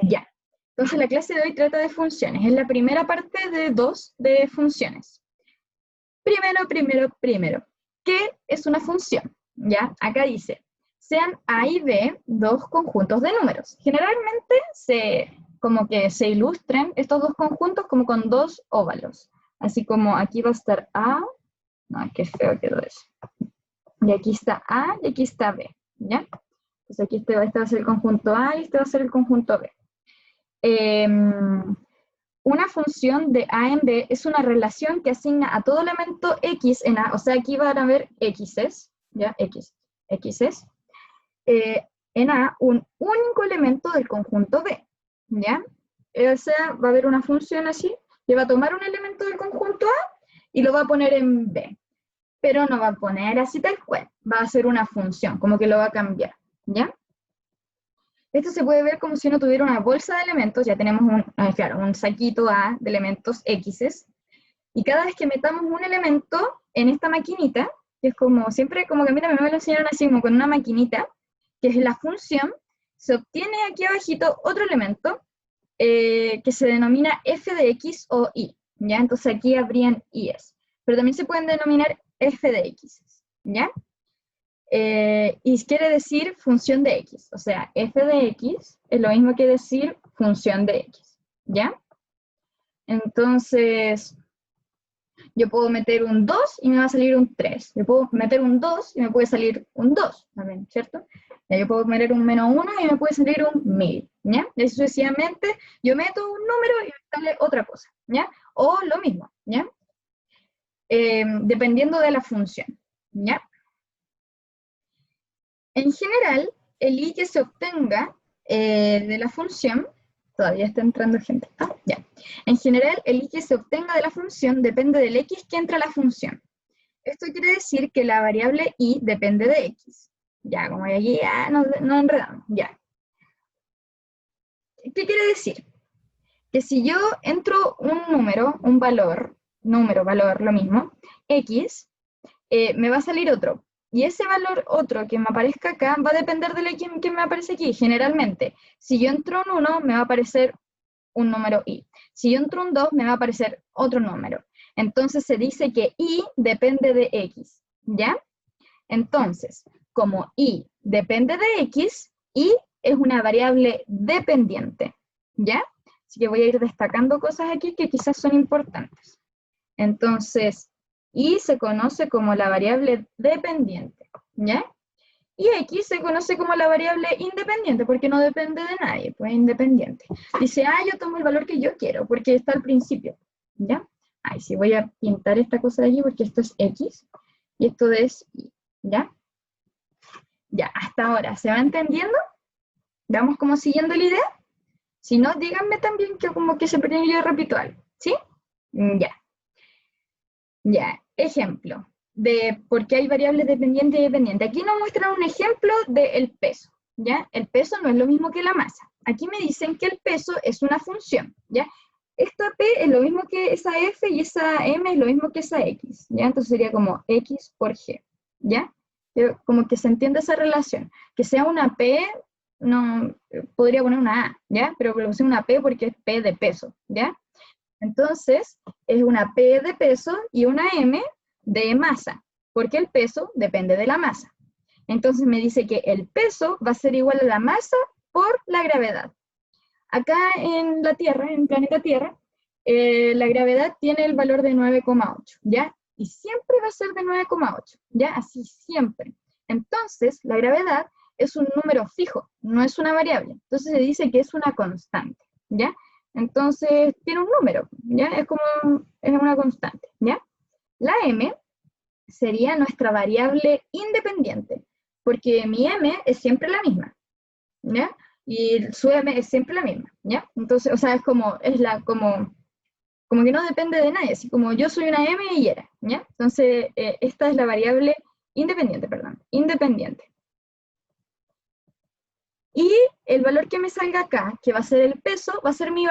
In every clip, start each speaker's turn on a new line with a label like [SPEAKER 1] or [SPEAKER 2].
[SPEAKER 1] Ya. Entonces la clase de hoy trata de funciones. Es la primera parte de 2 de funciones. Primero. ¿Qué es una función? ¿Ya? Acá dice, sean A y B dos conjuntos de números. Generalmente como que se ilustran estos dos conjuntos como con dos óvalos. Así como aquí va a estar A, no, qué feo quedó eso. Y aquí está A y aquí está B, ¿ya? Entonces aquí este va a ser el conjunto A y este va a ser el conjunto B. Una función de A en B es una relación que asigna a todo elemento X en A, o sea, aquí van a haber X's, ¿ya? X's, en A un único elemento del conjunto B, ¿ya? O sea, va a haber una función así, que va a tomar un elemento del conjunto A y lo va a poner en B, pero no va a poner así tal cual, va a ser una función, como que lo va a cambiar, ¿ya? Esto se puede ver como si uno tuviera una bolsa de elementos, ya tenemos un saquito A de elementos X, y cada vez que metamos un elemento en esta maquinita, que es como, siempre como que a mí también me lo enseñaron así, como con una maquinita, que es la función, se obtiene aquí abajito otro elemento, que se denomina f de x o y, ¿ya? Entonces aquí habrían y'es, pero también se pueden denominar f de x, ¿ya? Y quiere decir función de x, o sea, f de x es lo mismo que decir función de x, ¿ya? Entonces, yo puedo meter un 2 y me va a salir un 3. Yo puedo meter un 2 y me puede salir un 2 también, ¿cierto? Ya, yo puedo meter un -1 y me puede salir un 1000, ¿ya? Y así sucesivamente, yo meto un número y me sale otra cosa, ¿ya? O lo mismo, ¿ya? Dependiendo de la función, ¿ya? En general, el i que se obtenga de la función, todavía está entrando gente, ya. En general, el i que se obtenga de la función depende del x que entra a la función. Esto quiere decir que la variable i depende de x. Ya, como aquí ya nos enredamos, ya. ¿Qué quiere decir? Que si yo entro un número, un valor, valor, lo mismo, x, me va a salir otro. Y ese valor otro que me aparezca acá va a depender del x que me aparece aquí, generalmente. Si yo entro un 1, me va a aparecer un número i. Si yo entro un 2, me va a aparecer otro número. Entonces se dice que i depende de x, ¿ya? Entonces, como i depende de x, i es una variable dependiente, ¿ya? Así que voy a ir destacando cosas aquí que quizás son importantes. Entonces, y se conoce como la variable dependiente, ¿ya? Y x se conoce como la variable independiente, porque no depende de nadie, pues es independiente. Dice, yo tomo el valor que yo quiero, porque está al principio, ¿ya? Sí, voy a pintar esta cosa de allí, porque esto es x, y esto es y, ¿ya? Ya, hasta ahora, ¿se va entendiendo? ¿Vamos como siguiendo la idea? Si no, díganme también que como que se perdió y yo repito algo, ¿sí? Ya. Ya, ejemplo de por qué hay variables dependientes y dependientes. Aquí nos muestran un ejemplo del peso, ¿ya? El peso no es lo mismo que la masa. Aquí me dicen que el peso es una función, ¿ya? Esta P es lo mismo que esa F y esa M es lo mismo que esa X, ¿ya? Entonces sería como X por G, ¿ya? Pero como que se entiende esa relación. Que sea una P, no, podría poner una A, ¿ya? Pero que sea una P porque es P de peso, ¿ya? Entonces, es una P de peso y una M de masa, porque el peso depende de la masa. Entonces me dice que el peso va a ser igual a la masa por la gravedad. Acá en la Tierra, en el planeta Tierra, la gravedad tiene el valor de 9,8, ¿ya? Y siempre va a ser de 9,8, ¿ya? Así siempre. Entonces, la gravedad es un número fijo, no es una variable. Entonces se dice que es una constante, ¿ya? Entonces, tiene un número, ¿ya? Es una constante, ¿ya? La m sería nuestra variable independiente, porque mi m es siempre la misma, ¿ya? Y su m es siempre la misma, ¿ya? Entonces, o sea, como que no depende de nadie, así como yo soy una m y era, ¿ya? Entonces, esta es la variable independiente. Y el valor que me salga acá, que va a ser el peso, va a ser mi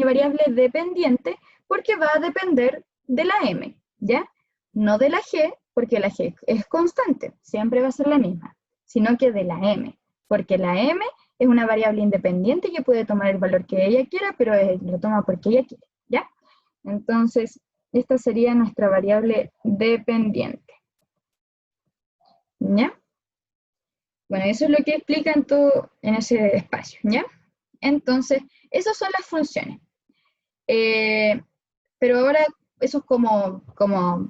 [SPEAKER 1] variable dependiente, porque va a depender de la m, ¿ya? No de la g, porque la g es constante, siempre va a ser la misma, sino que de la m, porque la m es una variable independiente que puede tomar el valor que ella quiera, pero lo toma porque ella quiere, ¿ya? Entonces, esta sería nuestra variable dependiente, ¿ya? Bueno, eso es lo que explica en ese espacio, ¿ya? Entonces, esas son las funciones. Pero ahora eso es como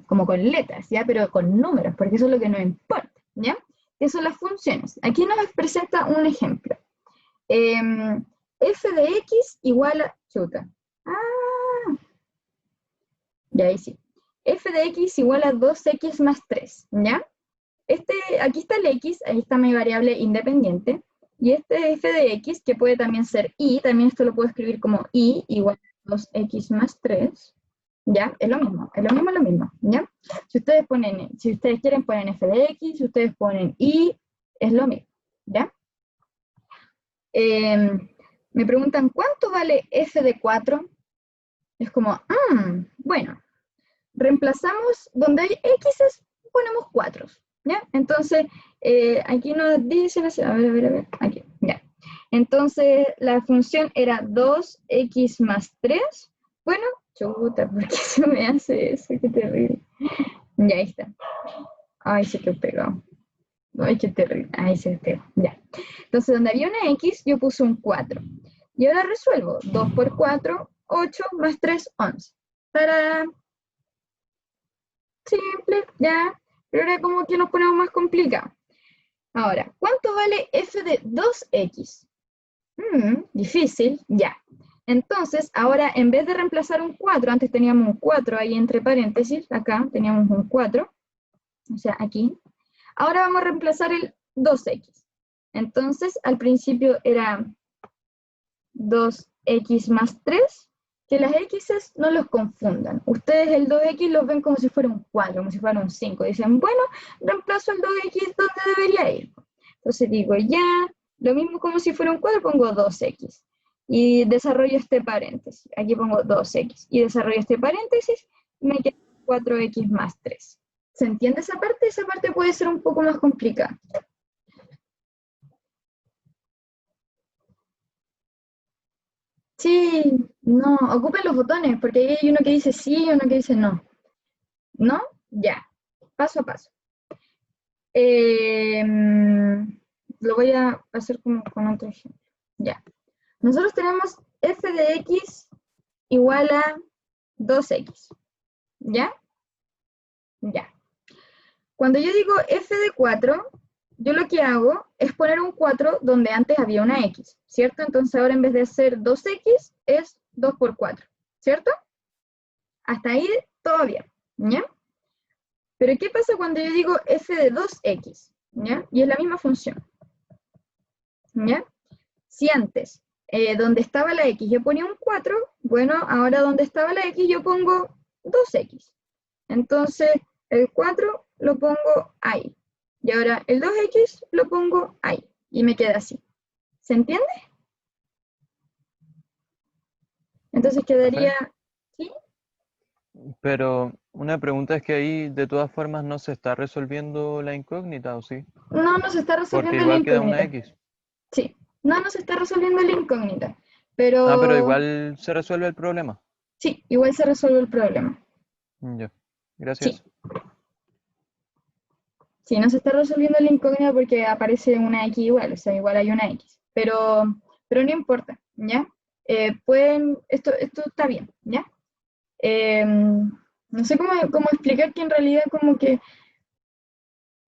[SPEAKER 1] con letras, ¿ya? Pero con números, porque eso es lo que nos importa, ¿ya? ¿Qué son las funciones? Aquí nos presenta un ejemplo. F de X igual a... Chuta. Ah, ya ahí sí. F de X igual a 2X más 3, ¿ya? Aquí está el X, ahí está mi variable independiente, y este F de X, que puede también ser Y, también esto lo puedo escribir como Y igual a 2X más 3, ¿ya? Es lo mismo, es lo mismo, ¿ya? Si ustedes quieren poner F de X, si ustedes ponen Y, es lo mismo, ¿ya? Me preguntan, ¿cuánto vale F de 4? Es como, bueno, reemplazamos donde hay X, ponemos 4, ¿ya? Entonces, aquí nos dicen, a ver, aquí, ya. Entonces, la función era 2X más 3. Bueno, chuta, ¿por qué se me hace eso? Qué terrible. Ya, ahí está. Ay, se quedó pegado. Ay, qué terrible. Ahí se pegó, ya. Entonces, donde había una X, yo puse un 4. Y ahora resuelvo. 2 por 4, 8, más 3, 11. Para simple, ya. Pero ahora como que nos ponemos más complicados. Ahora, ¿cuánto vale f de 2x? Difícil, ya. Entonces, ahora en vez de reemplazar un 4, antes teníamos un 4 ahí entre paréntesis, acá teníamos un 4, o sea, aquí. Ahora vamos a reemplazar el 2x. Entonces, al principio era 2x más 3, que las x's no los confundan. Ustedes el 2x los ven como si fuera un 4, como si fuera un 5. Dicen, bueno, reemplazo el 2x donde debería ir. Entonces digo, ya, lo mismo como si fuera un 4, pongo 2x. Y desarrollo este paréntesis. Aquí pongo 2x. Y desarrollo este paréntesis, me queda 4x más 3. ¿Se entiende esa parte? Esa parte puede ser un poco más complicada. Sí, no, ocupen los botones, porque ahí hay uno que dice sí y uno que dice no. ¿No? Ya, paso a paso. Lo voy a hacer como con otro ejemplo. Ya. Nosotros tenemos f de x igual a 2x. ¿Ya? Ya. Cuando yo digo f de 4, yo lo que hago es poner un 4 donde antes había una x, ¿cierto? Entonces ahora en vez de ser 2x, es 2 por 4, ¿cierto? Hasta ahí todo bien, ¿ya? Pero ¿qué pasa cuando yo digo f de 2x? ¿Ya? Y es la misma función, ¿ya? Si antes, donde estaba la x yo ponía un 4, bueno, ahora donde estaba la x yo pongo 2x. Entonces, el 4 lo pongo ahí. Y ahora el 2x lo pongo ahí. Y me queda así. ¿Se entiende? Entonces quedaría... ¿Sí?
[SPEAKER 2] Pero una pregunta es que ahí de todas formas no se está resolviendo la incógnita, ¿o sí?
[SPEAKER 1] No, no se está
[SPEAKER 2] Porque
[SPEAKER 1] resolviendo la
[SPEAKER 2] igual queda una
[SPEAKER 1] incógnita.
[SPEAKER 2] X.
[SPEAKER 1] Sí, no, no se está resolviendo la incógnita.
[SPEAKER 2] Ah, pero
[SPEAKER 1] Pero
[SPEAKER 2] igual se resuelve el problema.
[SPEAKER 1] sí, igual se resuelve el problema.
[SPEAKER 2] Ya,
[SPEAKER 1] Sí,
[SPEAKER 2] gracias.
[SPEAKER 1] sí, no se está resolviendo la incógnita porque aparece una X igual, o sea, igual hay una X. Pero no importa, ¿ya? Esto está bien, ¿ya? No sé cómo explicar que en realidad como que,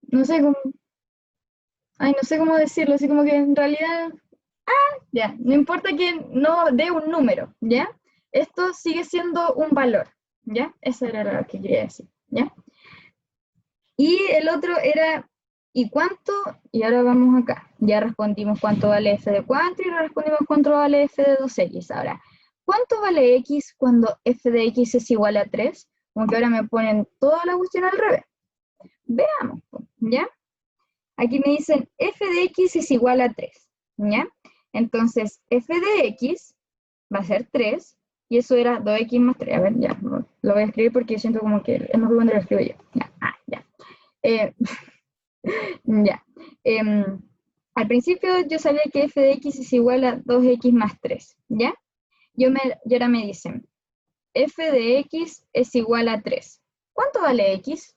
[SPEAKER 1] no sé cómo, ay, no sé cómo decirlo, así como que en realidad, ya, no importa que no dé un número, ¿ya? Esto sigue siendo un valor, ¿ya? Eso era lo que quería decir, ¿ya? Y el otro era, ¿y cuánto? Y ahora vamos acá. Ya respondimos cuánto vale f de 4 y ahora respondimos cuánto vale f de 2x. Ahora, ¿cuánto vale x cuando f de x es igual a 3? Como que ahora me ponen toda la cuestión al revés. Veamos, ¿ya? Aquí me dicen f de x es igual a 3, ¿ya? Entonces, f de x va a ser 3, y eso era 2x más 3. A ver, ya, lo voy a escribir porque siento como que es mejor cuando lo escribo yo. Ya, ya. Eh, ya. al principio yo sabía que f de x es igual a 2x más 3, ¿ya? Y ahora me dicen, f de x es igual a 3. ¿Cuánto vale x?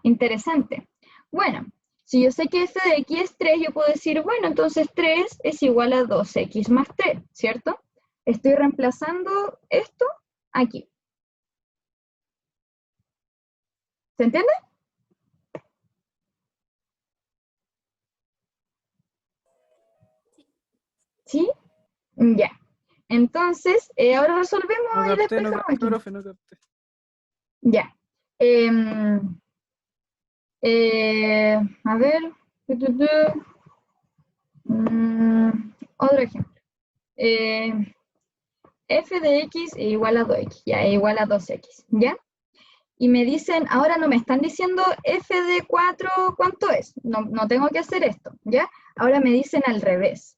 [SPEAKER 1] Interesante. Bueno, si yo sé que f de x es 3, yo puedo decir, bueno, entonces 3 es igual a 2x más 3, ¿cierto? Estoy reemplazando esto aquí. ¿Se entiende? ¿Sí? Ya. Entonces, ahora resolvemos
[SPEAKER 3] No
[SPEAKER 1] y
[SPEAKER 3] capté,
[SPEAKER 1] despejamos aquí.
[SPEAKER 3] profe, no capté.
[SPEAKER 1] Ya. A ver. Otro ejemplo. F de x es igual a 2x, ya, es igual a 2x, ¿ya? Y me dicen, ahora no me están diciendo f de 4, ¿cuánto es? No tengo que hacer esto, ¿ya? Ahora me dicen al revés.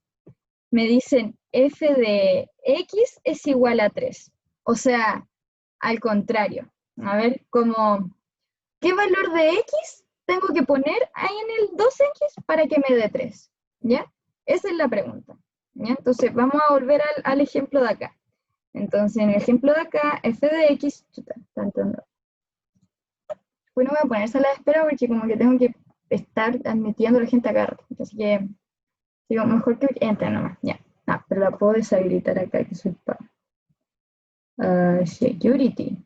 [SPEAKER 1] Me dicen f de x es igual a 3. O sea, al contrario. A ver, como, ¿qué valor de x tengo que poner ahí en el 2x para que me dé 3? ¿Ya? Esa es la pregunta. ¿Ya? Entonces, vamos a volver al ejemplo de acá. Entonces, en el ejemplo de acá, f de x, bueno, voy a poner sala de espera porque como que tengo que estar admitiendo a la gente acá. Así que, digo, mejor que entre nomás, ya. Ah, pero la puedo deshabilitar acá, que soy para security.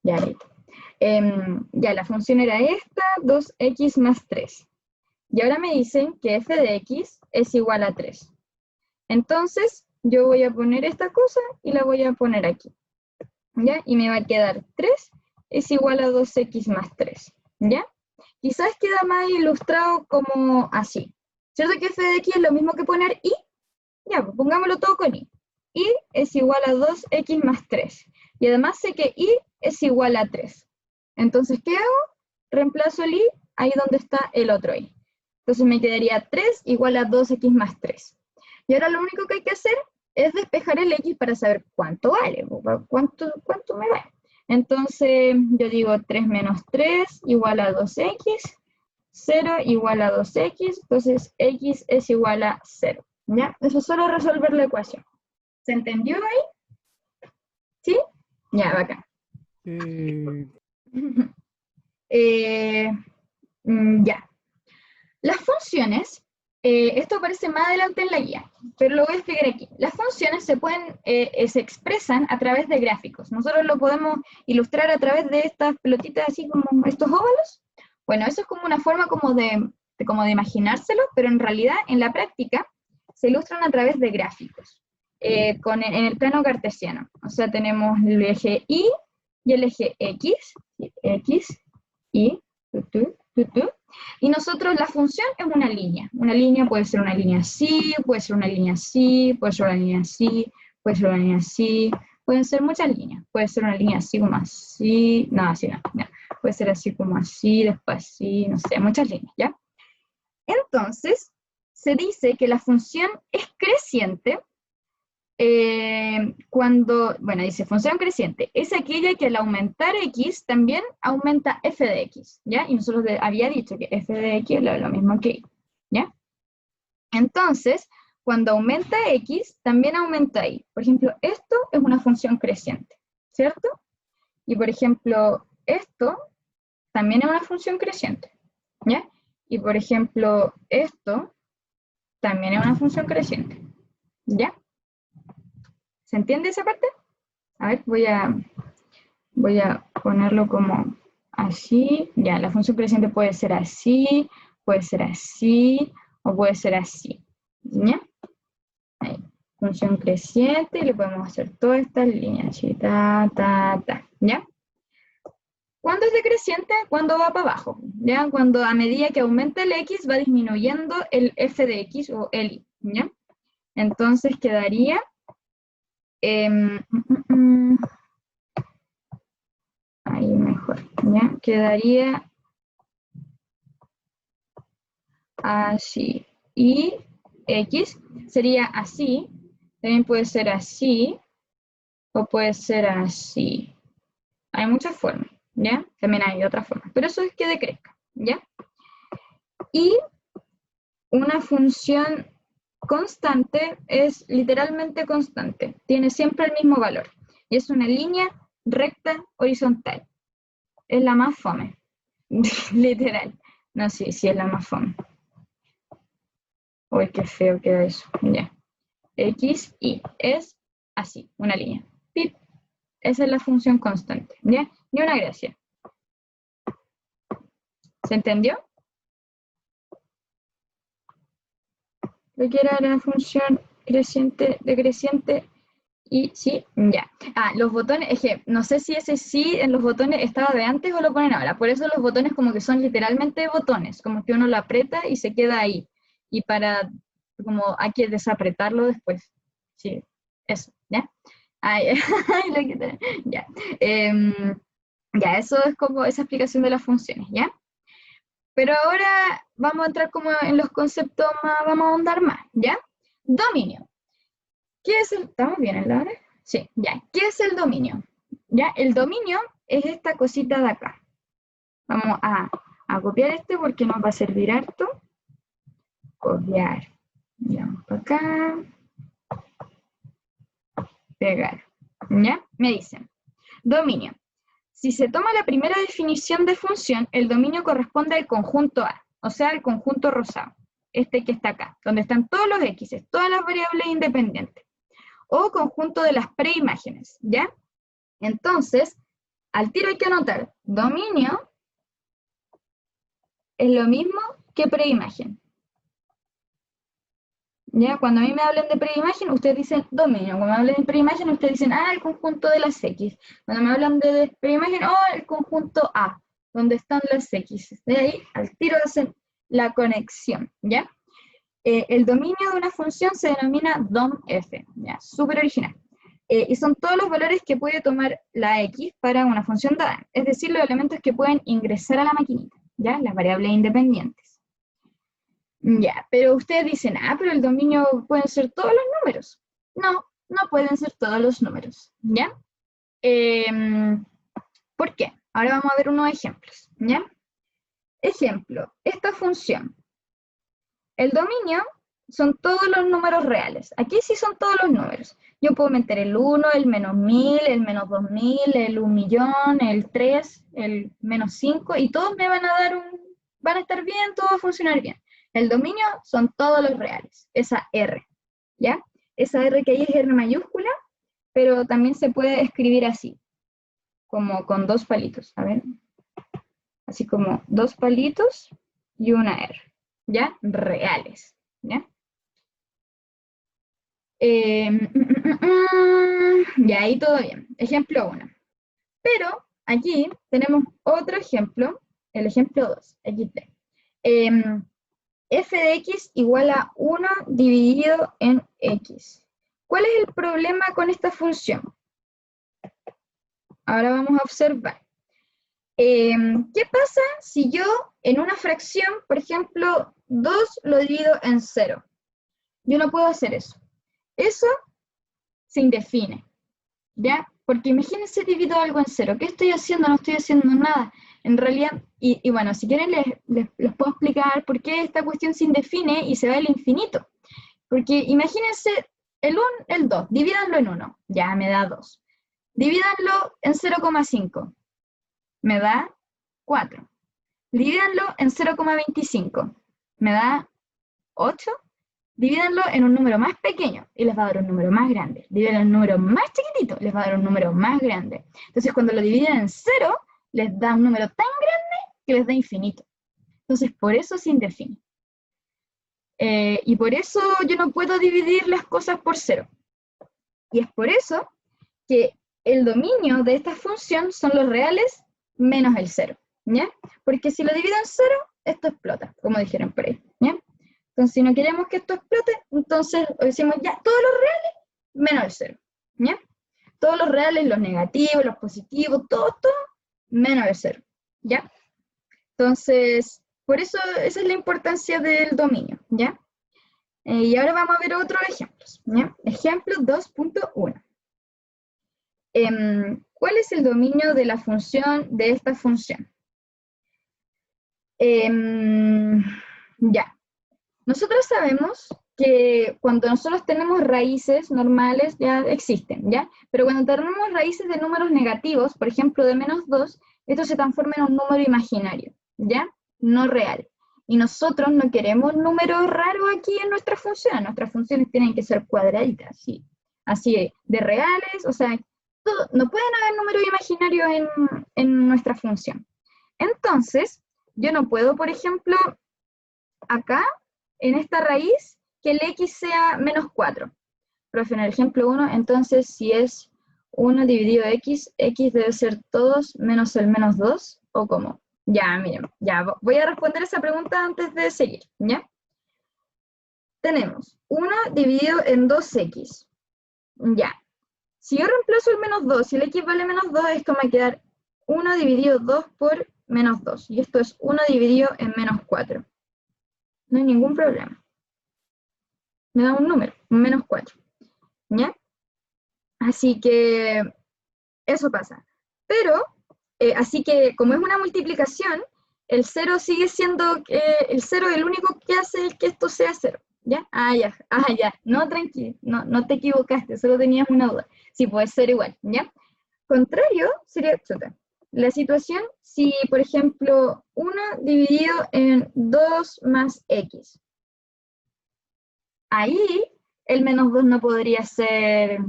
[SPEAKER 1] Ya, listo. Ya, la función era esta, 2x más 3. Y ahora me dicen que f de x es igual a 3. Entonces, yo voy a poner esta cosa y la voy a poner aquí. ¿Ya? Y me va a quedar 3 es igual a 2x más 3. ¿Ya? Quizás queda más ilustrado como así. ¿Cierto que f de x es lo mismo que poner y? Ya, pues pongámoslo todo con y. Y es igual a 2x más 3. Y además sé que y es igual a 3. Entonces, ¿qué hago? Reemplazo el y ahí donde está el otro y. Entonces me quedaría 3 igual a 2x más 3. Y ahora lo único que hay que hacer es despejar el x para saber cuánto vale, cuánto me vale. Entonces yo digo 3 menos 3 igual a 2x, 0 igual a 2x, entonces x es igual a 0. ¿Ya? Eso es solo resolver la ecuación. ¿Se entendió ahí? ¿Sí? Ya, bacán. Ya. Las funciones, esto aparece más adelante en la guía, pero lo voy a explicar aquí. Las funciones se expresan a través de gráficos. Nosotros lo podemos ilustrar a través de estas pelotitas así como estos óvalos. Bueno, eso es como una forma como de imaginárselo, pero en realidad en la práctica se ilustran a través de gráficos, en el plano cartesiano. O sea, tenemos el eje Y y el eje X, Y, y nosotros la función es una línea. Una línea puede ser una línea así, puede ser una línea así, puede ser una línea así, puede ser una línea así, pueden ser muchas líneas. Puede ser una línea así como así, no, así no. Puede ser así como así, después así, no sé, muchas líneas, ¿ya? Entonces, se dice que la función es creciente bueno, dice función creciente, es aquella que al aumentar x también aumenta f de x, ¿ya? Y nosotros había dicho que f de x es lo mismo que y, ¿ya? Entonces, cuando aumenta x, también aumenta y. Por ejemplo, esto es una función creciente, ¿cierto? Y por ejemplo, esto también es una función creciente, ¿ya? Y por ejemplo, esto también es una función creciente, ¿ya? ¿Se entiende esa parte? A ver, voy a ponerlo como así. Ya, la función creciente puede ser así, o puede ser así. ¿Ya? Ahí. Función creciente, y le podemos hacer todas estas líneas. Así, ¿ya? ¿Cuándo es decreciente? Cuando va para abajo. ¿Ya? Cuando a medida que aumenta el x va disminuyendo el f de x o el y. ¿Ya? Entonces quedaría... ahí mejor, ¿ya? Quedaría así. Y x sería así, también puede ser así, o puede ser así. Hay muchas formas, ¿ya? También hay otras formas, pero eso es que decrezca, ¿ya? Y una función constante es literalmente constante, tiene siempre el mismo valor. Y es una línea recta horizontal. Es la más fome, literal. No, sí, sí es la más fome. Uy, qué feo queda eso. Ya. X, Y. Es así, una línea. Pip. Esa es la función constante. ¿Ya? Ni una gracia. ¿Se entendió? Lo que era la función creciente, decreciente y sí, ya. Ah, los botones, es que no sé si ese sí en los botones estaba de antes o lo ponen ahora. Por eso los botones como que son literalmente botones, como que uno lo aprieta y se queda ahí. Y para, como hay que desapretarlo después. Sí, eso, ¿ya? Ay, ya. Ya, eso es como esa explicación de las funciones, ¿ya? Pero ahora vamos a entrar como en los conceptos más, vamos a ahondar más, ¿ya? Dominio. ¿Qué es el...? ¿Estamos bien en la hora? Sí, ya. ¿Qué es el dominio? ¿Ya? El dominio es esta cosita de acá. Vamos a copiar este porque nos va a servir harto. Copiar. Ya, vamos para acá. Pegar. ¿Ya? Me dicen. Dominio. Si se toma la primera definición de función, el dominio corresponde al conjunto A, o sea, al conjunto rosado. Este que está acá, donde están todos los X, todas las variables independientes. O conjunto de las preimágenes, ¿ya? Entonces, al tiro hay que anotar, dominio es lo mismo que preimagen. ¿Ya? Cuando a mí me hablan de preimagen, ustedes dicen dominio. Cuando me hablan de preimagen, ustedes dicen, el conjunto de las X. Cuando me hablan de preimagen, el conjunto A, donde están las X. De ahí, al tiro hacen la conexión, ¿ya? El dominio de una función se denomina DOM-F, ¿ya? Súper original. Y son todos los valores que puede tomar la X para una función dada, es decir, los elementos que pueden ingresar a la maquinita, ¿ya? Las variables independientes. Ya, pero ustedes dicen, pero el dominio pueden ser todos los números. No, no pueden ser todos los números, ¿ya? ¿Por qué? Ahora vamos a ver unos ejemplos, ¿ya? Ejemplo, esta función. El dominio son todos los números reales. Aquí sí son todos los números. Yo puedo meter el 1, el -1000, el -2000, el 1.000.000, el 3, el -5, y todos me van a dar van a estar bien, todo va a funcionar bien. El dominio son todos los reales, esa R, ¿ya? Esa R que ahí es R mayúscula, pero también se puede escribir así, como con dos palitos, a ver. Así como dos palitos y una R, ¿ya? Reales, ¿ya? Ya, ahí todo bien. Ejemplo 1. Pero aquí tenemos otro ejemplo, el ejemplo 2, XD. F de X igual a 1 dividido en X. ¿Cuál es el problema con esta función? Ahora vamos a observar. ¿Qué pasa si yo en una fracción, por ejemplo, 2 lo divido en 0? Yo no puedo hacer eso. Eso se indefine, ¿ya? Porque imagínense divido algo en 0. ¿Qué estoy haciendo? No estoy haciendo nada. En realidad, y bueno, si quieren les puedo explicar por qué esta cuestión se indefine y se va al infinito. Porque imagínense el 2, divídanlo en 1, ya me da 2. Divídanlo en 0,5, me da 4. Divídanlo en 0,25, me da 8. Divídanlo en un número más pequeño y les va a dar un número más grande. Divídanlo en un número más chiquitito, les va a dar un número más grande. Entonces, cuando lo dividen en 0, les da un número tan grande que les da infinito. Entonces, por eso se indefine. Y por eso yo no puedo dividir las cosas por 0. Y es por eso que el dominio de esta función son los reales menos el 0, ¿ya? Porque si lo divido en 0, esto explota, como dijeron por ahí, ¿ya? Entonces, si no queremos que esto explote, entonces decimos ya, todos los reales menos el 0, ¿ya? Todos los reales, los negativos, los positivos, todo, menos el 0, ¿ya? Entonces, por eso esa es la importancia del dominio, ¿ya? Y ahora vamos a ver otros ejemplos, ¿ya? Ejemplo 2.1. ¿Cuál es el dominio de la función de esta función? Ya. Nosotros sabemos que cuando nosotros tenemos raíces normales ya existen, ¿ya? Pero cuando tenemos raíces de números negativos, por ejemplo de -2, esto se transforma en un número imaginario, ¿ya? No real. Y nosotros no queremos números raros aquí en nuestras funciones tienen que ser cuadraditas, ¿sí? Así de reales, o sea, no pueden haber números imaginarios en nuestra función. Entonces, yo no puedo, por ejemplo, acá, en esta raíz, que el x sea -4. Profe, en el ejemplo 1, entonces si es 1 dividido x, x debe ser todos menos el -2, ¿o cómo? Ya, miren, ya, voy a responder esa pregunta antes de seguir, ¿ya? Tenemos 1 dividido en 2x, ya. Si yo reemplazo el -2, si el x vale -2, esto me va a quedar 1 dividido 2 por -2, y esto es 1 dividido en -4. No hay ningún problema. Me da un número, un -4, ¿ya? Así que eso pasa. Pero, así que como es una multiplicación, el 0 sigue siendo, el 0 el único que hace es que esto sea 0, ¿ya? Ya, no, tranquilo, no te equivocaste, solo tenías una duda. Sí, puede ser igual, ¿ya? Contrario sería, la situación si, por ejemplo, 1 dividido en 2 más x. Ahí el -2 no podría ser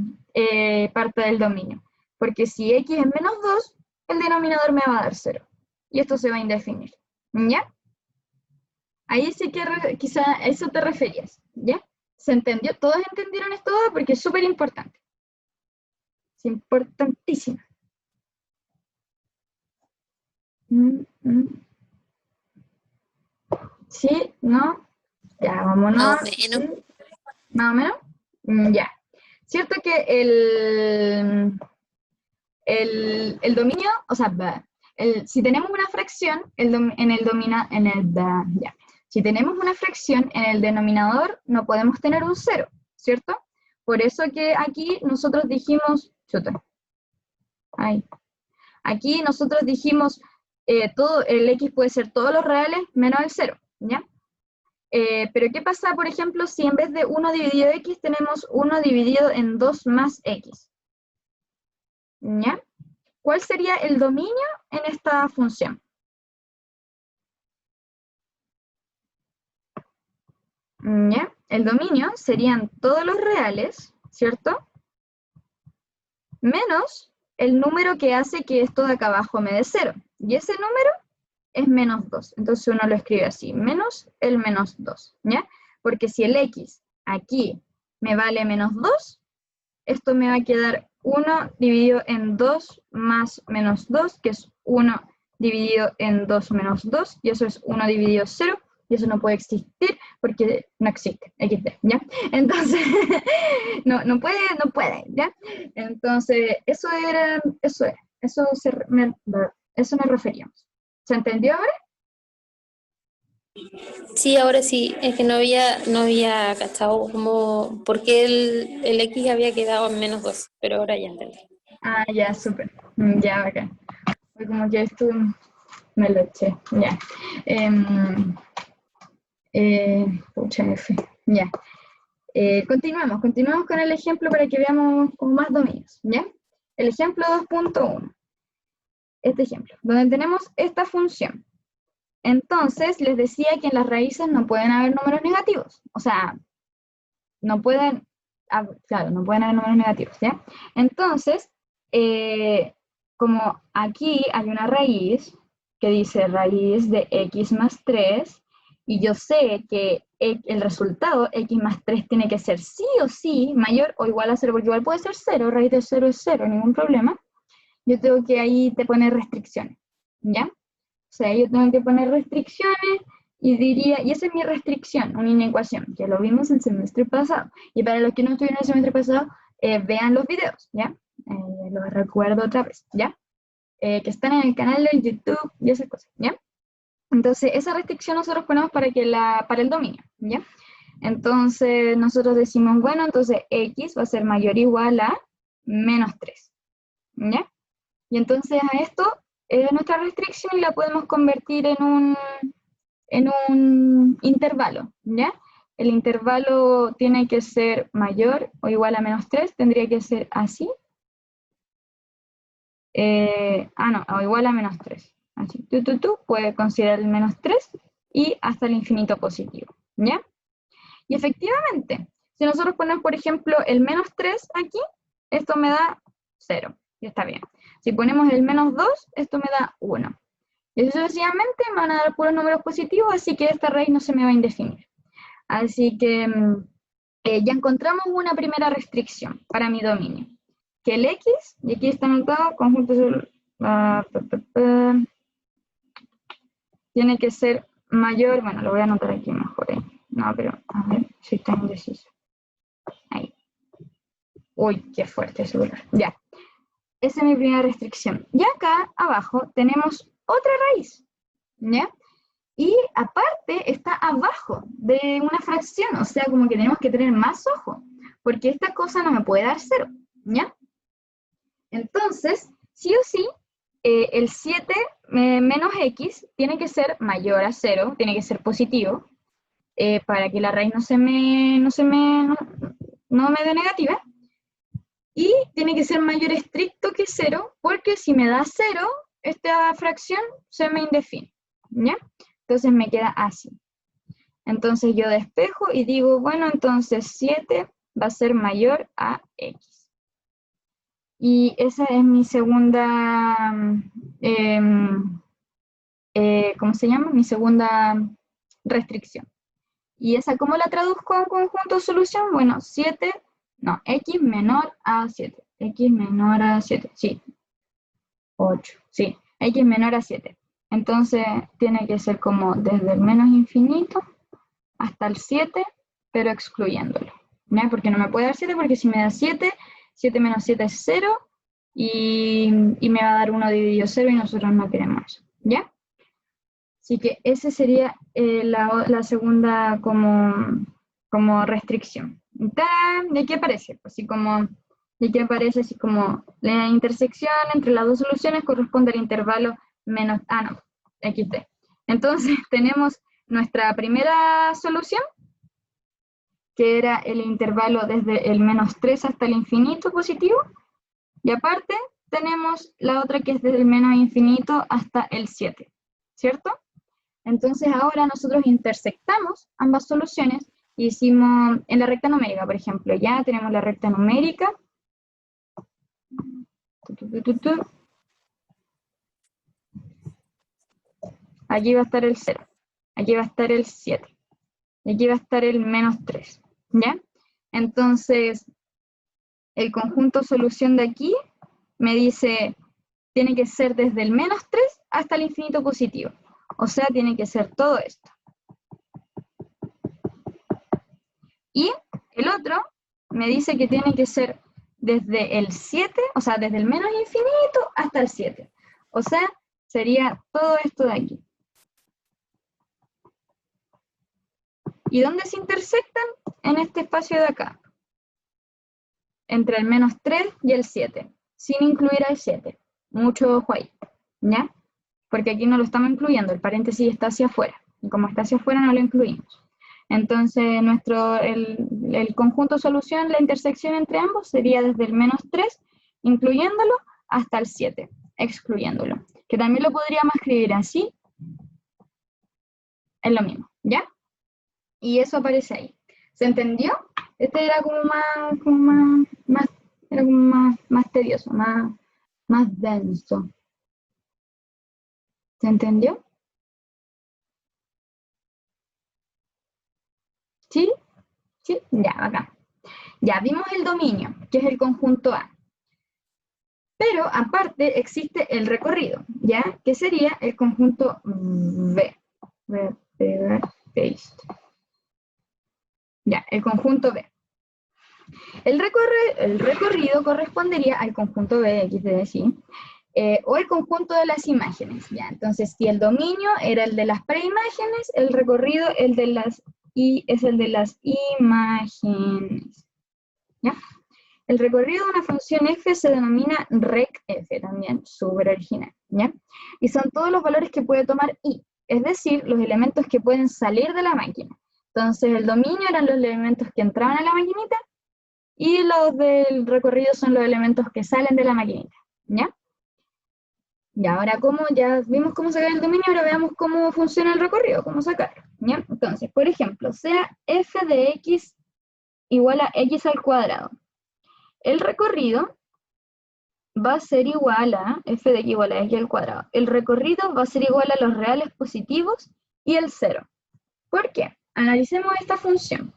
[SPEAKER 1] parte del dominio, porque si x es -2, el denominador me va a dar 0, y esto se va a indefinir, ¿ya? Ahí sí que quizá a eso te referías, ¿ya? ¿Se entendió? ¿Todos entendieron esto? Porque es súper importante. Es importantísimo. ¿Sí? ¿No? Ya, vámonos.
[SPEAKER 3] Más o menos.
[SPEAKER 1] ¿Sí? ¿Más o menos? Ya. Cierto que el dominio, o sea, si tenemos una fracción si tenemos una fracción en el denominador, no podemos tener un 0, ¿cierto? Por eso que aquí nosotros dijimos, aquí nosotros dijimos, todo el x puede ser todos los reales menos el 0, ¿ya? Pero ¿qué pasa, por ejemplo, si en vez de 1 dividido x tenemos 1 dividido en 2 más x? ¿Ya? ¿Cuál sería el dominio en esta función? ¿Ya? El dominio serían todos los reales, ¿cierto? Menos el número que hace que esto de acá abajo me dé 0. Y ese número es -2. Entonces uno lo escribe así, menos el -2, ¿ya? Porque si el x aquí me vale -2, esto me va a quedar 1 dividido en 2 más -2, que es 1 dividido en 2 menos 2, y eso es 1 dividido 0, y eso no puede existir porque no existe, XD, ¿ya? Entonces, no puede, ¿ya? Entonces, eso me referíamos. ¿Se entendió ahora?
[SPEAKER 3] Sí, ahora sí, es que no había cachado como por qué el X había quedado en -2, pero ahora ya entendí.
[SPEAKER 1] Ah, ya, súper. Ya, bacán. Fue como que esto me lo eché, ya. Pucha, F. Ya. Continuamos con el ejemplo para que veamos con más dominios, ¿ya? El ejemplo 2.1. Este ejemplo, donde tenemos esta función. Entonces, les decía que en las raíces no pueden haber números negativos. O sea, no pueden, claro, no pueden haber números negativos, ¿ya? Entonces, como aquí hay una raíz que dice raíz de x más 3, y yo sé que el resultado x más 3 tiene que ser sí o sí mayor o igual a 0, porque igual puede ser 0, raíz de 0 es 0, ningún problema. Yo tengo que ahí te poner restricciones, ¿ya? O sea, yo tengo que poner restricciones y diría, y esa es mi restricción, una inecuación, que lo vimos el semestre pasado. Y para los que no estuvieron el semestre pasado, vean los videos, ¿ya? Los recuerdo otra vez, ¿ya? Que están en el canal de YouTube y esas cosas, ¿ya? Entonces, esa restricción nosotros ponemos para el dominio, ¿ya? Entonces, nosotros decimos, bueno, entonces x va a ser mayor o igual a -3, ¿ya? Y entonces a esto, nuestra restricción la podemos convertir en un intervalo, ¿ya? El intervalo tiene que ser mayor o igual a menos 3, tendría que ser así. No, o igual a menos 3. Así, puede considerar el menos 3 y hasta el infinito positivo, ¿ya? Y efectivamente, si nosotros ponemos, por ejemplo, el menos 3 aquí, esto me da 0, y está bien. Si ponemos el menos 2, esto me da 1. Y sucesivamente me van a dar puros números positivos, así que esta raíz no se me va a indefinir. Así que ya encontramos una primera restricción para mi dominio. Que el X, y aquí está anotado, conjunto tiene que ser mayor, bueno, lo voy a anotar aquí mejor. No, pero a ver si está indeciso. Ahí. Uy, qué fuerte ese celular. Ya. Esa es mi primera restricción. Y acá abajo tenemos otra raíz, ¿ya? Y aparte está abajo de una fracción, o sea, como que tenemos que tener más ojo, porque esta cosa no me puede dar 0, ¿ya? Entonces, sí o sí, el 7 menos x tiene que ser mayor a 0, tiene que ser positivo, para que la raíz no me dé negativa, y tiene que ser mayor estricto que 0, porque si me da 0, esta fracción se me indefine, ¿ya? Entonces me queda así. Entonces yo despejo y digo, bueno, entonces 7 va a ser mayor a x. Y esa es mi segunda, ¿cómo se llama? Mi segunda restricción. ¿Y esa cómo la traduzco a un conjunto de solución? Bueno, x menor a 7. X menor a 7, sí. 8, sí. X menor a 7. Entonces tiene que ser como desde el menos infinito hasta el 7, pero excluyéndolo, ¿ya? Porque no me puede dar 7, porque si me da 7, 7 menos 7 es 0, y me va a dar 1 dividido 0, y nosotros no queremos eso, ¿ya? Así que esa sería la segunda como restricción. ¿De qué aparece? Pues así como, de qué aparece así como la intersección entre las dos soluciones corresponde al intervalo menos, XD. Entonces tenemos nuestra primera solución, que era el intervalo desde el menos 3 hasta el infinito positivo, y aparte tenemos la otra que es desde el menos infinito hasta el 7, ¿cierto? Entonces ahora nosotros intersectamos ambas soluciones y hicimos en la recta numérica, por ejemplo, ya tenemos la recta numérica. Aquí va a estar el 0, aquí va a estar el 7, y aquí va a estar el menos 3, ¿ya? Entonces, el conjunto solución de aquí me dice, tiene que ser desde el menos 3 hasta el infinito positivo. O sea, tiene que ser todo esto. Y el otro me dice que tiene que ser desde el 7, o sea, desde el menos infinito hasta el 7. O sea, sería todo esto de aquí. ¿Y dónde se intersectan? En este espacio de acá. Entre el menos 3 y el 7, sin incluir al 7. Mucho ojo ahí, ¿ya? Porque aquí no lo estamos incluyendo, el paréntesis está hacia afuera. Y como está hacia afuera, no lo incluimos. Entonces, el conjunto solución, la intersección entre ambos, sería desde el menos 3, incluyéndolo, hasta el 7, excluyéndolo. Que también lo podríamos escribir así. Es lo mismo, ¿ya? Y eso aparece ahí. ¿Se entendió? Este era como más tedioso, más denso. ¿Se entendió? ¿Sí? ¿Sí? Ya, acá. Ya vimos el dominio, que es el conjunto A. Pero aparte existe el recorrido, ¿ya? Que sería el conjunto B. Ya, el conjunto B. El recorrido correspondería al conjunto B, XD, ¿sí? O el conjunto de las imágenes, ¿ya? Entonces, si el dominio era el de las preimágenes, el recorrido es el de las imágenes, ¿ya? El recorrido de una función f se denomina recf también, súper original, ¿ya? Y son todos los valores que puede tomar i, es decir, los elementos que pueden salir de la máquina. Entonces el dominio eran los elementos que entraban a la maquinita, y los del recorrido son los elementos que salen de la maquinita, ¿ya? Y ahora ya vimos cómo sacar el dominio, ahora veamos cómo funciona el recorrido, cómo sacarlo, ¿ya? Entonces, por ejemplo, sea f de x igual a x al cuadrado. El recorrido va a ser igual a f de x igual a x al cuadrado. El recorrido va a ser igual a los reales positivos y el 0. ¿Por qué? Analicemos esta función.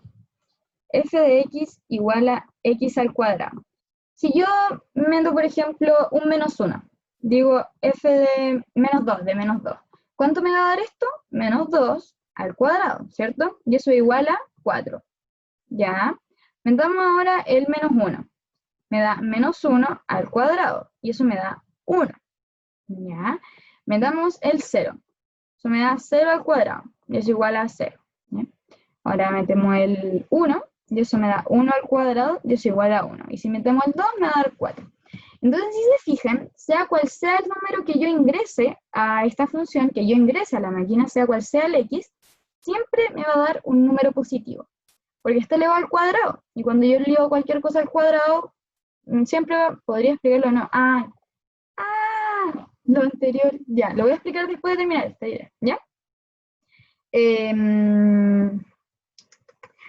[SPEAKER 1] F de x igual a x al cuadrado. Si yo meto, por ejemplo, un menos 1, digo f de menos 2, de menos 2. ¿Cuánto me va a dar esto? Menos 2 al cuadrado, ¿cierto? Y eso igual a 4. ¿Ya? Metamos ahora el menos 1. Me da menos 1 al cuadrado, y eso me da 1. ¿Ya? Metamos el 0. Eso me da 0 al cuadrado, y eso igual a 0. ¿Ya? Ahora metemos el 1, y eso me da 1 al cuadrado, y eso igual a 1. Y si metemos el 2, me va a dar 4. Entonces, si se fijan, sea cual sea el número que yo ingrese a esta función, que yo ingrese a la máquina, sea cual sea el x, siempre me va a dar un número positivo, porque está elevado al cuadrado. Y cuando yo elevo cualquier cosa al cuadrado, siempre podría explicarlo o no. Lo anterior, ya, lo voy a explicar después de terminar esta idea, ¿ya?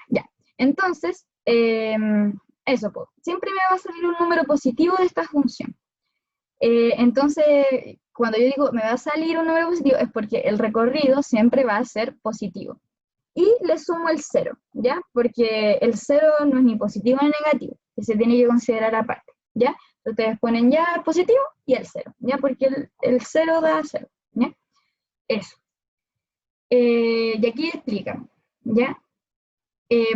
[SPEAKER 1] Ya, entonces, eso, siempre me va a salir un número positivo de esta función. Entonces, cuando yo digo me va a salir un número positivo, es porque el recorrido siempre va a ser positivo. Y le sumo el 0, ¿ya? Porque el 0 no es ni positivo ni negativo, que se tiene que considerar aparte, ¿ya? Ustedes ponen ya el positivo y el 0, ¿ya? Porque el 0 da 0, ¿ya? Eso. Y aquí explica, ¿ya?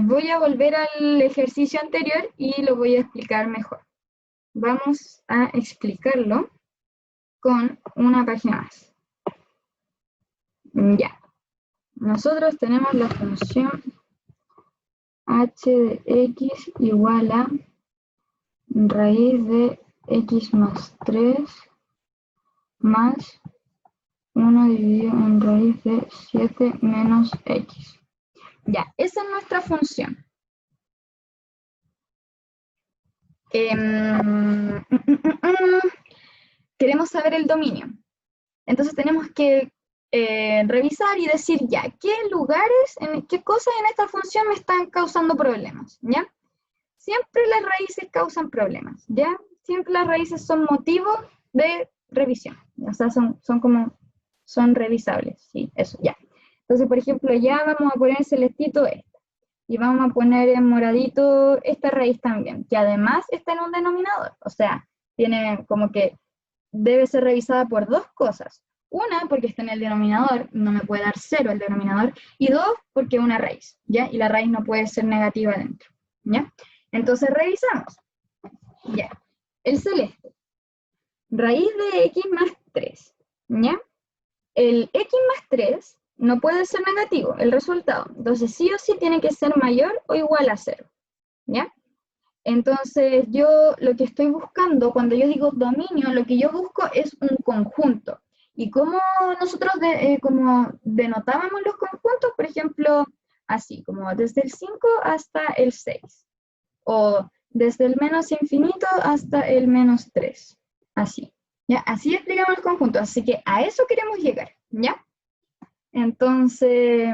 [SPEAKER 1] Voy a volver al ejercicio anterior y lo voy a explicar mejor. Vamos a explicarlo con una página más. Ya. Nosotros tenemos la función h de x igual a raíz de x más 3 más 1 dividido en raíz de 7 menos x. Ya, esa es nuestra función. Queremos saber el dominio. Entonces tenemos que revisar y decir ya, qué lugares, qué cosas en esta función me están causando problemas, ¿ya? Siempre las raíces causan problemas, ¿ya? Siempre las raíces son motivo de revisión, o sea, son revisables, ¿sí? Eso, ya. Entonces, por ejemplo, ya vamos a poner en celestito esta, y vamos a poner en moradito esta raíz también, que además está en un denominador, o sea, tiene como que debe ser revisada por dos cosas. Una, porque está en el denominador, no me puede dar 0 el denominador, y 2, porque es una raíz, ¿ya? Y la raíz no puede ser negativa dentro, ¿ya? Entonces revisamos, ya, el celeste, raíz de x más 3, ¿ya? El x más 3 no puede ser negativo, el resultado, entonces sí o sí tiene que ser mayor o igual a 0, ¿ya? Entonces yo lo que estoy buscando, cuando yo digo dominio, lo que yo busco es un conjunto. Y como nosotros como denotábamos los conjuntos, por ejemplo, así, como desde el 5 hasta el 6. O desde el menos infinito hasta el menos 3. Así. ¿Ya? Así explicamos el conjunto. Así que a eso queremos llegar. ¿Ya? Entonces,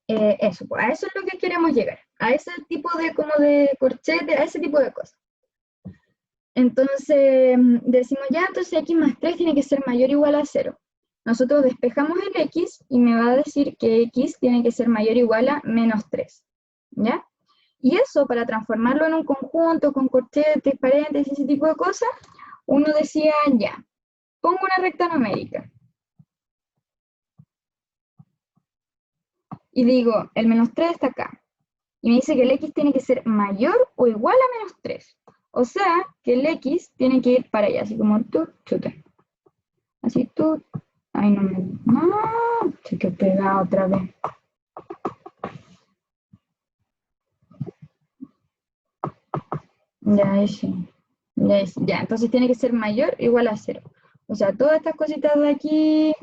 [SPEAKER 1] eso, a eso es lo que queremos llegar. A ese tipo de, como de corchete, a ese tipo de cosas. Entonces, decimos ya, entonces x más 3 tiene que ser mayor o igual a 0. Nosotros despejamos el x y me va a decir que x tiene que ser mayor o igual a menos 3. ¿Ya? Y eso, para transformarlo en un conjunto con corchetes, paréntesis, ese tipo de cosas, uno decía, ya, pongo una recta numérica. Y digo, el menos 3 está acá. Y me dice que el x tiene que ser mayor o igual a menos 3. O sea, que el x tiene que ir para allá, así como tú, chute. Así tú. Ay, no me... No, se quedó pegado otra vez. Ya, ahí sí. Ya, entonces tiene que ser mayor o igual a 0. O sea, todas estas cositas de aquí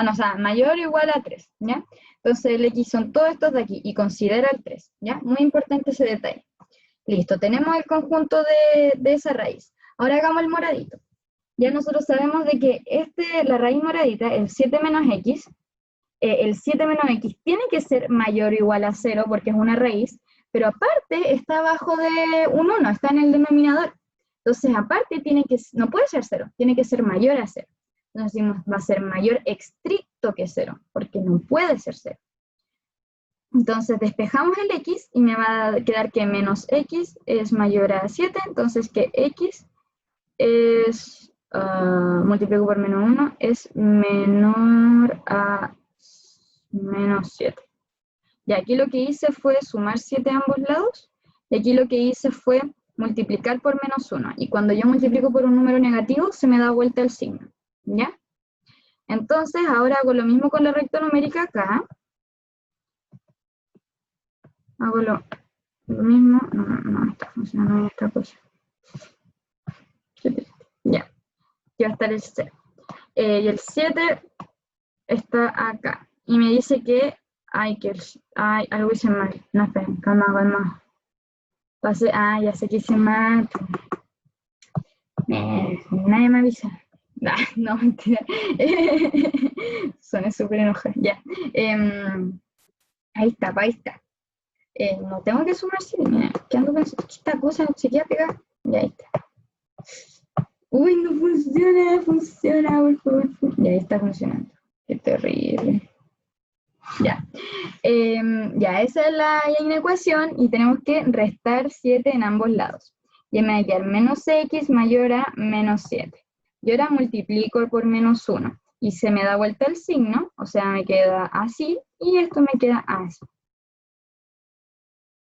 [SPEAKER 1] no, o sea, mayor o igual a 3, ¿ya? Entonces el X son todos estos de aquí, y considera el 3, ¿ya? Muy importante ese detalle. Listo, tenemos el conjunto de esa raíz. Ahora hagamos el moradito. Ya nosotros sabemos de que la raíz moradita, el 7 menos X, el 7 menos X tiene que ser mayor o igual a 0 porque es una raíz, pero aparte está abajo de un 1, está en el denominador. Entonces, aparte, no puede ser 0, tiene que ser mayor a 0. Entonces decimos, va a ser mayor estricto que 0, porque no puede ser 0. Entonces, despejamos el X y me va a quedar que menos X es mayor a 7, entonces que X es, multiplico por menos 1, es menor a menos 7. Y aquí lo que hice fue sumar 7 a ambos lados, y aquí lo que hice fue multiplicar por menos 1, y cuando yo multiplico por un número negativo, se me da vuelta el signo, ¿ya? Entonces, ahora hago lo mismo con la recta numérica acá. Hago lo mismo, no está funcionando bien esta cosa. Ya, aquí va a estar el 0. Y el 7 está acá, y me dice que algo hice mal. No, esperen, calma. Ya sé que hice mal. Nadie me avisa. No, mentira. Suena súper enojada. Ya. Ahí está. No tengo que sumar 7. Mira, ¿qué ando pensando? Esta cosa se queda pegada. Ya, ahí está. Uy, no funciona, por favor. Ya, ahí está funcionando. Qué terrible. Ya. Ya, esa es la inecuación y tenemos que restar 7 en ambos lados. Y me va a quedar menos X mayor a menos 7. Y ahora multiplico por menos 1. Y se me da vuelta el signo, o sea, me queda así, y esto me queda así.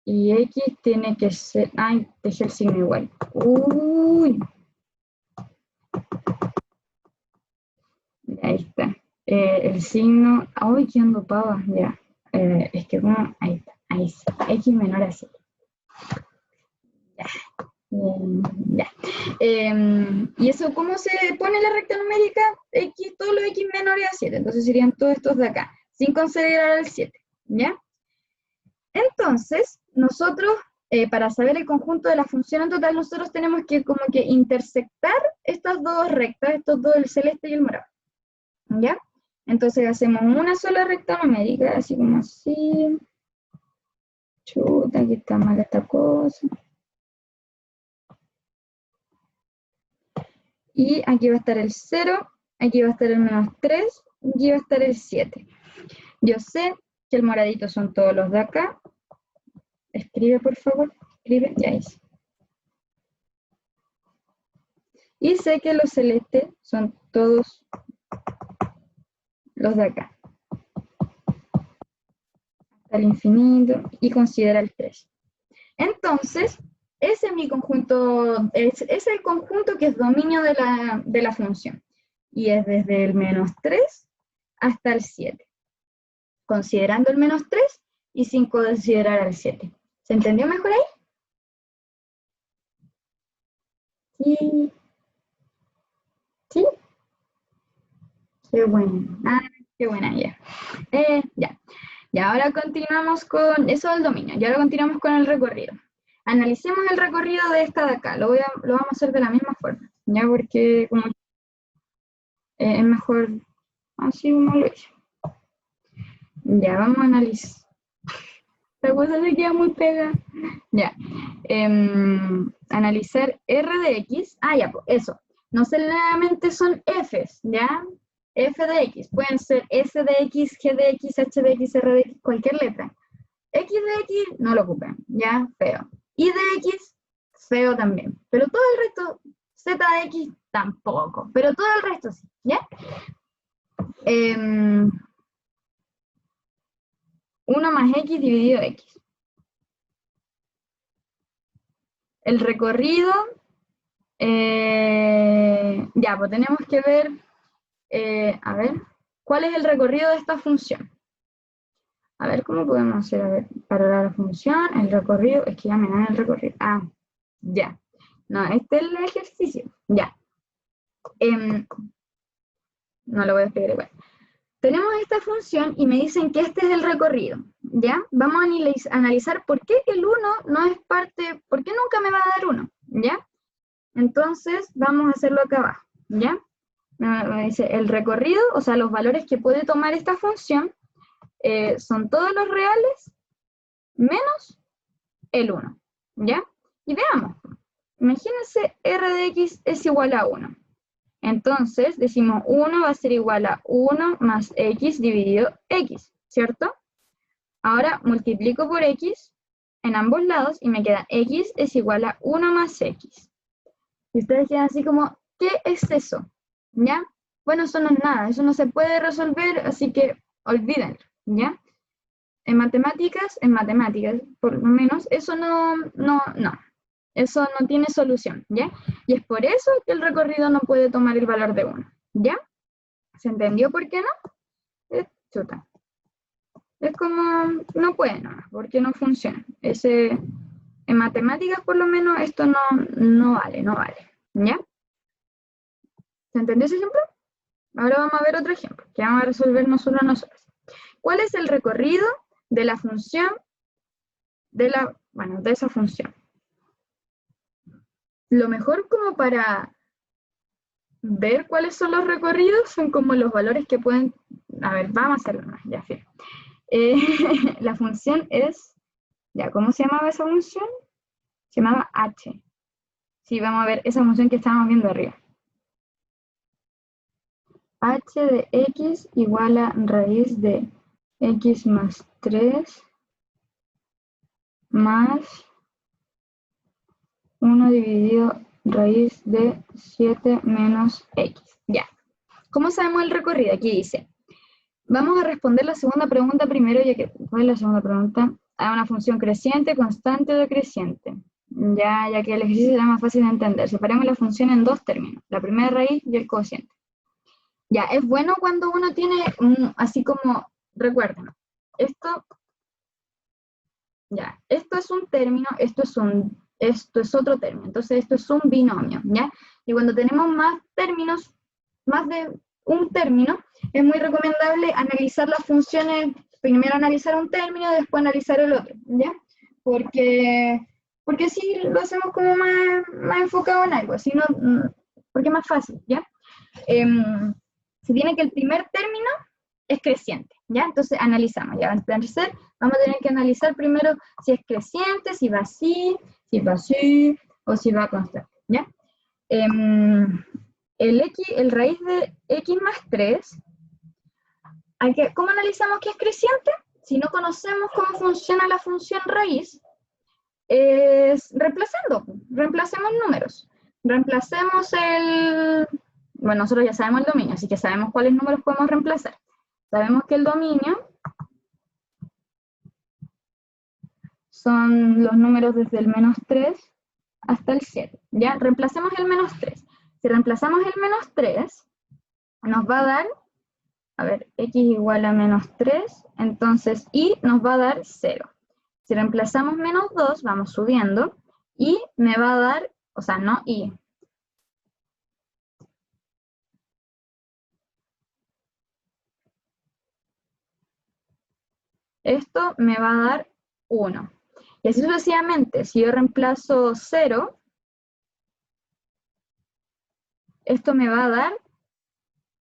[SPEAKER 1] Y X tiene que ser... Ay, dejé el signo igual. Uy. Ahí está. El signo... Ay, ¿qué ando pava? Ya. Es que como... Ahí está. Ahí sí. X menor a 7. Ya. ¿Y eso cómo se pone la recta numérica? X, todos los X menores a 7. Entonces serían todos estos de acá, sin considerar el 7. ¿Ya? Entonces, nosotros, para saber el conjunto de la función en total, nosotros tenemos que como que intersectar estas dos rectas, estos dos, el celeste y el morado. ¿Ya? Entonces hacemos una sola recta numérica, así como así. Chuta, aquí está mal esta cosa. Y aquí va a estar el 0, aquí va a estar el menos 3, y aquí va a estar el 7. Yo sé que el moradito son todos los de acá. Escribe, por favor. Escribe, ya hice. Y sé que los celestes son todos los de acá. Hasta el infinito. Y considera el 3. Entonces, ese es mi conjunto, es el conjunto que es dominio de la función. Y es desde el menos 3 hasta el 7. Considerando el menos 3 y sin considerar el 7. ¿Se entendió mejor ahí? Sí. ¿Sí? Qué bueno. Qué buena ya. Ya. Y ahora continuamos con eso del dominio. Y ahora continuamos con el recorrido. Analicemos el recorrido de esta de acá. Lo vamos a hacer de la misma forma. Ya, porque como es mejor así como lo hice. Ya, vamos a analizar. La cosa se queda muy pegada. Ya. Analizar R de X. Ya, pues eso. No solamente son Fs, ¿ya? F de X. Pueden ser S de X, G de X, H de X, R de X, cualquier letra. X de X, no lo ocupen, ¿ya? Feo. Y de X, feo también. Pero todo el resto, Z de X, tampoco. Pero todo el resto sí, ¿ya? 1 más X dividido X. El recorrido, ya, pues tenemos que ver, a ver, ¿cuál es el recorrido de esta función? A ver, ¿cómo podemos hacer? A ver, para la función, el recorrido, es que ya me dan el recorrido. Ya. No, este es el ejercicio. Ya. No lo voy a escribir igual. tenemos esta función y me dicen que este es el recorrido, ¿ya? Vamos a analizar por qué el 1 no es parte, por qué nunca me va a dar 1, ¿ya? Entonces, vamos a hacerlo acá abajo, ¿ya? Me dice el recorrido, o sea, los valores que puede tomar esta función son todos los reales menos el 1, ¿ya? Y veamos, imagínense r de x es igual a 1. Entonces, decimos 1 va a ser igual a 1 más x dividido x, ¿cierto? Ahora multiplico por x en ambos lados y me queda x es igual a 1 más x. Y ustedes quedan así como, ¿qué es eso? ¿Ya? Bueno, eso no es nada, eso no se puede resolver, así que olvídenlo, ¿ya? En matemáticas, por lo menos, eso no. Eso no tiene solución, ¿ya? Y es por eso que el recorrido no puede tomar el valor de 1, ¿ya? ¿Se entendió por qué no? Chuta. Es como, no puede, no, porque no funciona. En matemáticas, por lo menos, esto no vale, ¿ya? ¿Se entendió ese ejemplo? Ahora vamos a ver otro ejemplo, que vamos a resolver nosotros. ¿Cuál es el recorrido de la función, de esa función? Lo mejor como para ver cuáles son los recorridos son como los valores que pueden... A ver, vamos a hacerlo más, ya, fin. La función es... ¿Ya cómo se llamaba esa función? Se llamaba h. Sí, vamos a ver esa función que estábamos viendo arriba. H de x igual a raíz de x más 3 más 1 dividido raíz de 7 menos x. Ya. ¿Cómo sabemos el recorrido? Aquí dice, vamos a responder la segunda pregunta primero, ya que, ¿cuál es la segunda pregunta? ¿Hay una función creciente, constante o decreciente? Ya que el ejercicio será más fácil de entender. Separemos la función en dos términos, la primera raíz y el cociente. Ya, es bueno cuando uno tiene, así como, recuerden, esto es un término, esto es otro término, entonces esto es un binomio, ¿ya? Y cuando tenemos más términos, más de un término, es muy recomendable analizar las funciones, primero analizar un término, después analizar el otro, ¿ya? Porque así lo hacemos como más enfocado en algo, así no, porque es más fácil, ¿ya? Se tiene que el primer término es creciente, ¿ya? Entonces analizamos, ¿ya? Entonces vamos a tener que analizar primero si es creciente, si va así, o si va constante, ¿ya? El raíz de x más 3, ¿cómo analizamos que es creciente? Si no conocemos cómo funciona la función raíz, es reemplacemos números. Reemplacemos bueno, nosotros ya sabemos el dominio, así que sabemos cuáles números podemos reemplazar. Sabemos que el dominio son los números desde el menos 3 hasta el 7. ¿Ya? Reemplacemos el menos 3. Si reemplazamos el menos 3, nos va a dar, a ver, x igual a menos 3, entonces y nos va a dar 0. Si reemplazamos menos 2, vamos subiendo, y me va a dar, o sea, no y. Esto me va a dar 1. Y así sucesivamente, si yo reemplazo 0, esto me va a dar,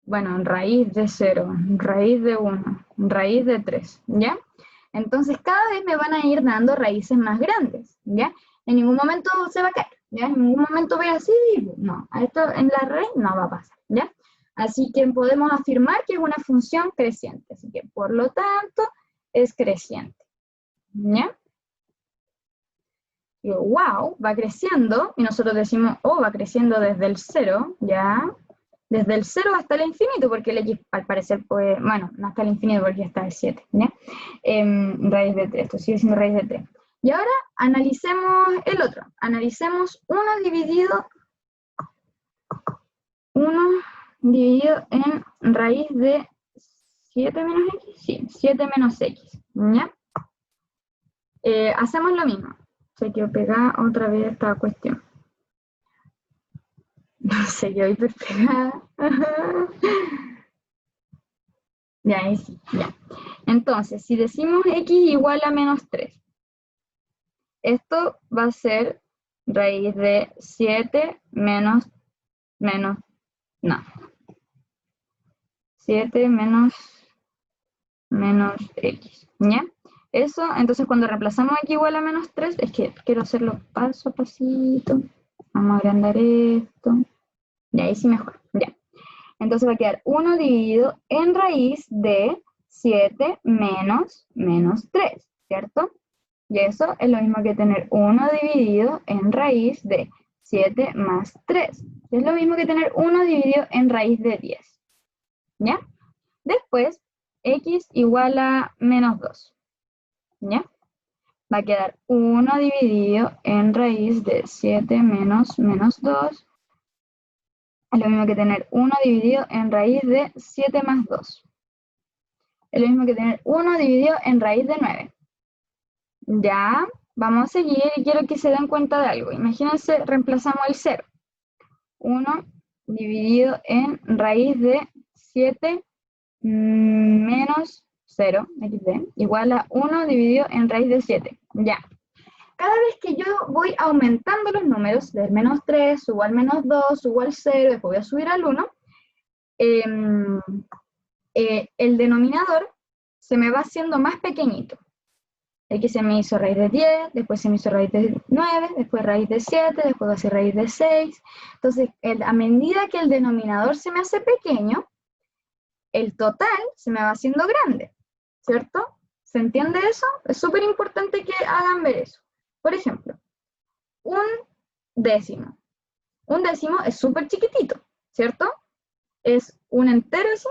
[SPEAKER 1] bueno, raíz de 0, raíz de 1, raíz de 3, ¿ya? Entonces cada vez me van a ir dando raíces más grandes, ¿ya? En ningún momento se va a caer, ¿ya? En ningún momento voy así, no, esto en la raíz no va a pasar, ¿ya? Así que podemos afirmar que es una función creciente, así que por lo tanto es creciente, ¿ya? Y wow, va creciendo, y nosotros decimos, oh, va creciendo desde el 0, ¿ya? Desde el 0 hasta el infinito, porque el x al parecer, pues, bueno, no hasta el infinito porque está el 7, ¿ya? Raíz de 3, esto sigue siendo raíz de 3. Y ahora analicemos el otro, analicemos 1 dividido en raíz de 7 menos x, sí, 7 menos x, ¿ya? Hacemos lo mismo. Se quedó pegada otra vez esta cuestión. Se quedó hiper pegada. Ya, ahí sí, ya. Entonces, si decimos x igual a menos 3, esto va a ser raíz de 7 menos, no. 7 menos x, ¿ya? Eso, entonces cuando reemplazamos x igual a menos 3, es que quiero hacerlo paso a pasito. Vamos a agrandar esto. Ya, ahí sí mejor, ya. Entonces va a quedar 1 dividido en raíz de 7 menos 3, ¿cierto? Y eso es lo mismo que tener 1 dividido en raíz de 7 más 3. Es lo mismo que tener 1 dividido en raíz de 10. ¿Ya? Después, x igual a menos 2. ¿Ya? Va a quedar 1 dividido en raíz de 7 menos 2. Es lo mismo que tener 1 dividido en raíz de 7 más 2. Es lo mismo que tener 1 dividido en raíz de 9. Ya, vamos a seguir y quiero que se den cuenta de algo. Imagínense, reemplazamos el 0. 1 dividido en raíz de 7 menos 0, xd, igual a 1 dividido en raíz de 7. Ya. Cada vez que yo voy aumentando los números, del menos 3, subo al menos 2, subo al 0, después voy a subir al 1, el denominador se me va haciendo más pequeñito. Aquí se me hizo raíz de 10, después se me hizo raíz de 9, después raíz de 7, después va a ser raíz de 6. Entonces, a medida que el denominador se me hace pequeño, el total se me va haciendo grande, ¿cierto? ¿Se entiende eso? Es súper importante que hagan ver eso. Por ejemplo, un décimo. Un décimo es súper chiquitito, ¿cierto? Es un entero así,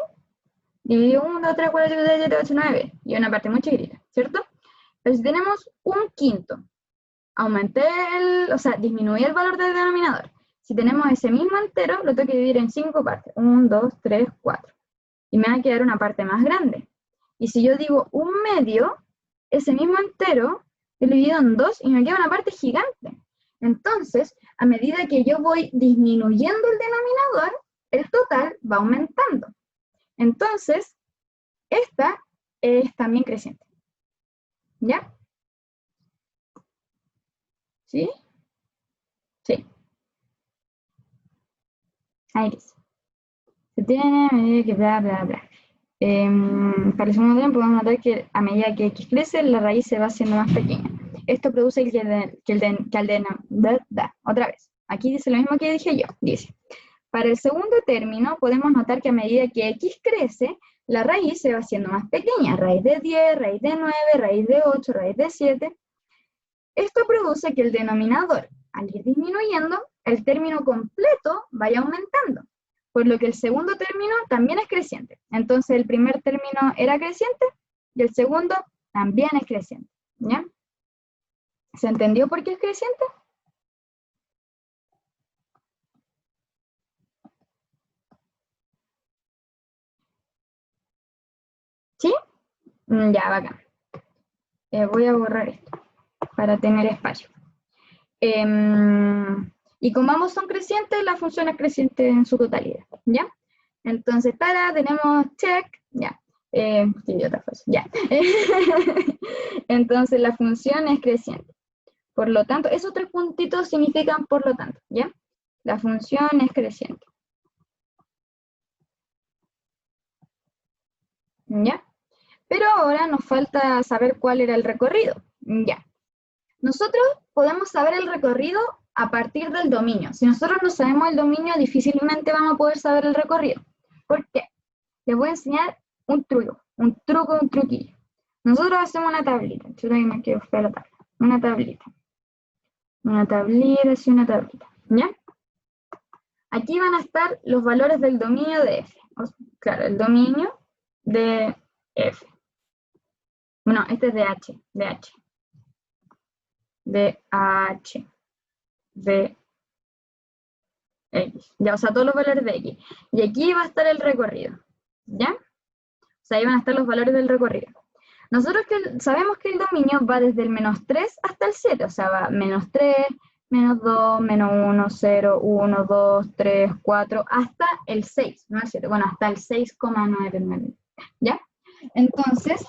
[SPEAKER 1] dividido 1, 2, 3, 4, 5, 6, 7, 8, 9, y una parte muy chiquitita, ¿cierto? Pero si tenemos un quinto, disminuí el valor del denominador. Si tenemos ese mismo entero, lo tengo que dividir en 5 partes. 1, 2, 3, 4. Y me va a quedar una parte más grande. Y si yo digo un medio, ese mismo entero, yo lo divido en 2 y me queda una parte gigante. Entonces, a medida que yo voy disminuyendo el denominador, el total va aumentando. Entonces, esta es también creciente. ¿Ya? ¿Sí? Sí. Ahí dice. Se tiene a medida que bla, bla, bla. Para el segundo tiempo podemos notar que a medida que x crece, la raíz se va haciendo más pequeña. Esto produce otra vez. Aquí dice lo mismo que dije yo. Dice, para el segundo término podemos notar que a medida que x crece, la raíz se va haciendo más pequeña. Raíz de 10, raíz de 9, raíz de 8, raíz de 7. Esto produce que el denominador, al ir disminuyendo, el término completo vaya aumentando, por lo que el segundo término también es creciente. Entonces el primer término era creciente y el segundo también es creciente. ¿Ya? ¿Se entendió por qué es creciente? ¿Sí? Ya, bacán. Voy a borrar esto para tener espacio. Y como ambos son crecientes, la función es creciente en su totalidad, ¿ya? Entonces, tenemos check, ya. Ya. Entonces, la función es creciente. Por lo tanto, esos 3 puntitos significan por lo tanto, ¿ya? La función es creciente. ¿Ya? Pero ahora nos falta saber cuál era el recorrido, ¿ya? Nosotros podemos saber el recorrido a partir del dominio. Si nosotros no sabemos el dominio, difícilmente vamos a poder saber el recorrido. ¿Por qué? Les voy a enseñar un truquillo. Nosotros hacemos una tablita. Yo también me quiero fea la tabla. Una tablita, y una tablita. ¿Ya? Aquí van a estar los valores del dominio de f. Claro, el dominio de f. Bueno, este es de h. De h. De x. Ya, o sea, todos los valores de x. Y aquí va a estar el recorrido. ¿Ya? O sea, ahí van a estar los valores del recorrido. Nosotros sabemos que el dominio va desde el menos 3 hasta el 7. O sea, va menos 3, menos 2, menos 1, 0, 1, 2, 3, 4, hasta el 6, no el 7. Bueno, hasta el 6,99. ¿Ya? Entonces,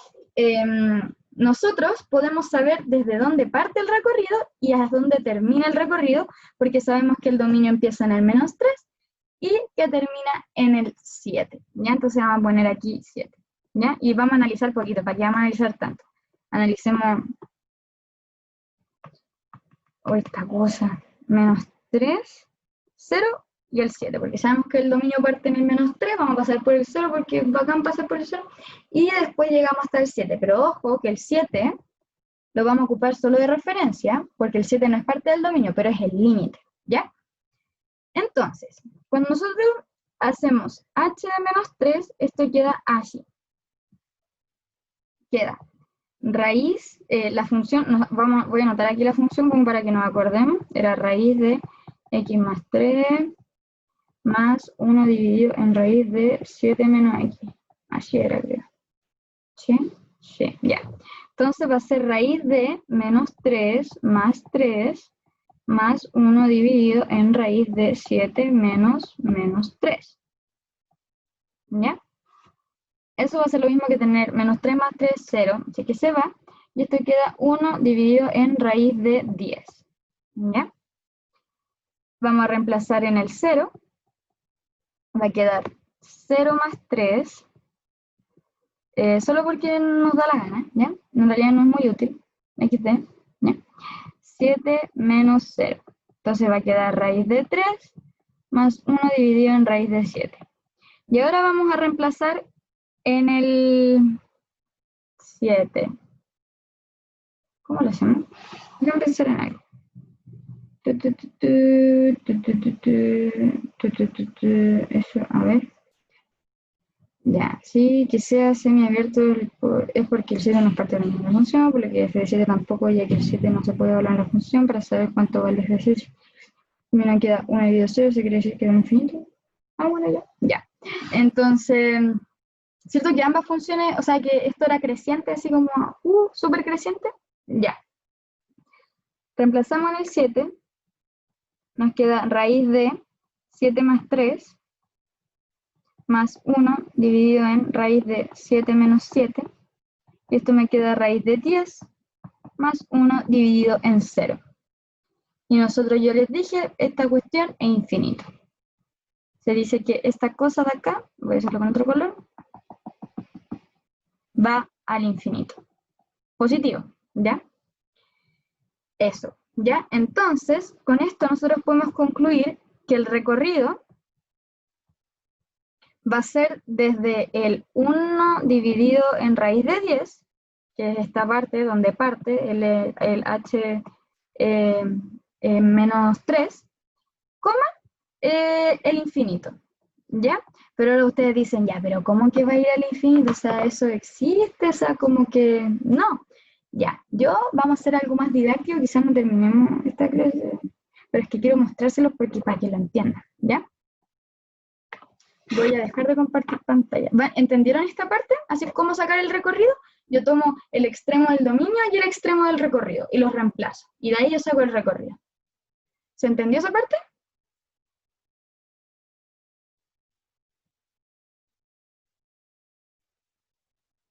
[SPEAKER 1] nosotros podemos saber desde dónde parte el recorrido y hasta dónde termina el recorrido, porque sabemos que el dominio empieza en el -3 y que termina en el 7, ¿ya? Entonces vamos a poner aquí 7, ¿ya? Y vamos a analizar poquito, ¿para qué vamos a analizar tanto? Analicemos esta cosa, -3, 0 y el 7, porque sabemos que el dominio parte en el -3, vamos a pasar por el 0 porque es bacán pasar por el 0, y después llegamos hasta el 7, pero ojo que el 7 lo vamos a ocupar solo de referencia, porque el 7 no es parte del dominio, pero es el límite, ¿ya? Entonces, cuando nosotros hacemos h de -3, esto queda así. Queda raíz, la función, voy a anotar aquí la función como para que nos acordemos, era raíz de x más 3 más 1 dividido en raíz de 7 menos x. Así era, creo. ¿Sí? Sí, ya. Entonces va a ser raíz de -3 más 3 más 1 dividido en raíz de 7 menos -3. ¿Ya? Eso va a ser lo mismo que tener -3 más 3, 0, así que se va, y esto queda 1 dividido en raíz de 10. ¿Ya? Vamos a reemplazar en el 0, va a quedar 0 más 3, solo porque nos da la gana, ¿ya? En realidad no es muy útil, XD, ¿ya? 7 menos 0, entonces va a quedar raíz de 3 más 1 dividido en raíz de 7. Y ahora vamos a reemplazar en el 7. ¿Cómo lo hacemos? Voy a pensar en algo. Eso, a ver. Ya, sí, que sea semiabierto es porque el 7 no es parte de la misma función, por lo que f de 7 tampoco, ya que el 7 no se puede hablar en la función para saber cuánto vale f de 7. Mira, queda 1 dividido 0, ¿se quiere decir que es infinito? Ah, bueno, ya. Ya. Entonces, ¿cierto que ambas funciones, o sea, que esto era creciente, así como, súper creciente? Ya. Reemplazamos en el 7, nos queda raíz de 7 más 3, más 1 dividido en raíz de 7 menos 7, y esto me queda raíz de 10, más 1 dividido en 0. Y nosotros, yo les dije, esta cuestión es infinita. Se dice que esta cosa de acá, voy a hacerlo con otro color, va al infinito. Positivo, ¿ya? Eso, ¿ya? Entonces, con esto nosotros podemos concluir que el recorrido va a ser desde el 1 dividido en raíz de 10, que es esta parte donde parte el h menos 3, coma, el infinito, ¿ya? Pero ahora ustedes dicen, ya, pero ¿cómo que va a ir al infinito? O sea, ¿eso existe? O sea, como que no. Ya, vamos a hacer algo más didáctico, quizás no terminemos esta clase, pero es que quiero mostrárselos para que lo entiendan, ¿ya? Voy a dejar de compartir pantalla. ¿Entendieron esta parte? Así como sacar el recorrido. Yo tomo el extremo del dominio y el extremo del recorrido y los reemplazo. Y de ahí yo saco el recorrido. ¿Se entendió esa parte?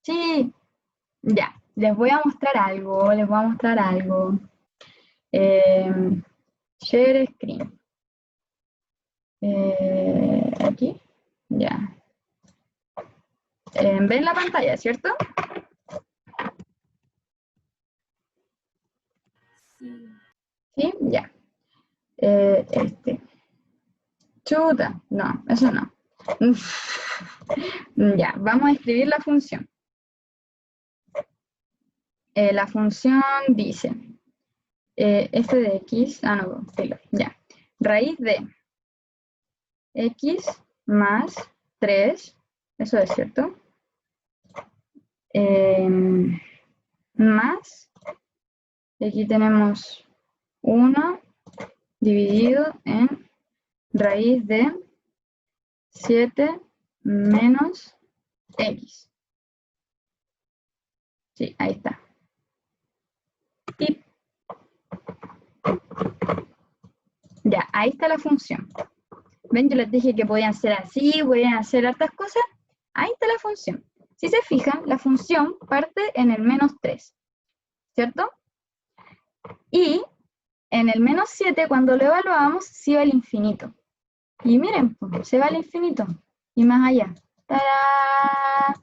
[SPEAKER 1] Sí. Ya. Les voy a mostrar algo. Share screen. Aquí. Ya. ¿Ven la pantalla, cierto? Sí, ya. Chuta, no, eso no. Ya, vamos a escribir la función. La función dice, f de x, no, filo, ya. Raíz de x más 3, eso es cierto, más, aquí tenemos 1 dividido en raíz de 7 menos x. Sí, ahí está. Tip. Ya, ahí está la función. ¿Ven? Yo les dije que podían ser así, podían hacer hartas cosas. Ahí está la función. Si se fijan, la función parte en el -3, ¿cierto? Y en el -7, cuando lo evaluamos, se va al infinito. Y miren, pues, se va al infinito. Y más allá. ¡Tarán!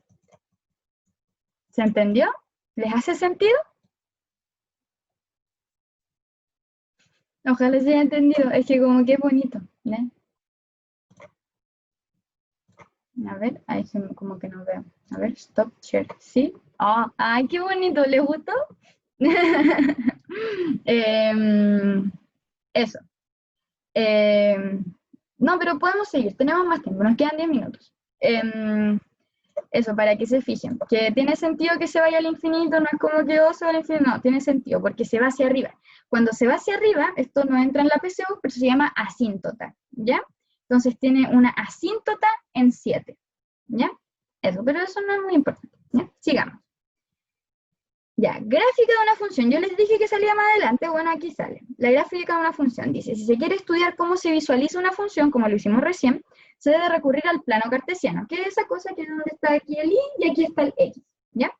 [SPEAKER 1] ¿Se entendió? ¿Les hace sentido? Ojalá se haya entendido. Es que como que es bonito, ¿no? A ver, ahí como que no veo. A ver, stop share. ¿Sí? Oh, ¡ay, qué bonito! ¿Les gustó? Eso. No, pero podemos seguir. Tenemos más tiempo. Nos quedan 10 minutos. Eso, para que se fijen. Que tiene sentido que se vaya al infinito. No es como que se va al infinito. No, tiene sentido porque se va hacia arriba. Cuando se va hacia arriba, esto no entra en la PSU, pero se llama asíntota. ¿Ya? Entonces tiene una asíntota en 7. ¿Ya? Eso, pero eso no es muy importante. ¿Ya? Sigamos. Ya, gráfica de una función. Yo les dije que salía más adelante, bueno, aquí sale. La gráfica de una función dice, si se quiere estudiar cómo se visualiza una función, como lo hicimos recién, se debe recurrir al plano cartesiano, que es esa cosa que es donde está aquí el y y aquí está el x, ¿ya?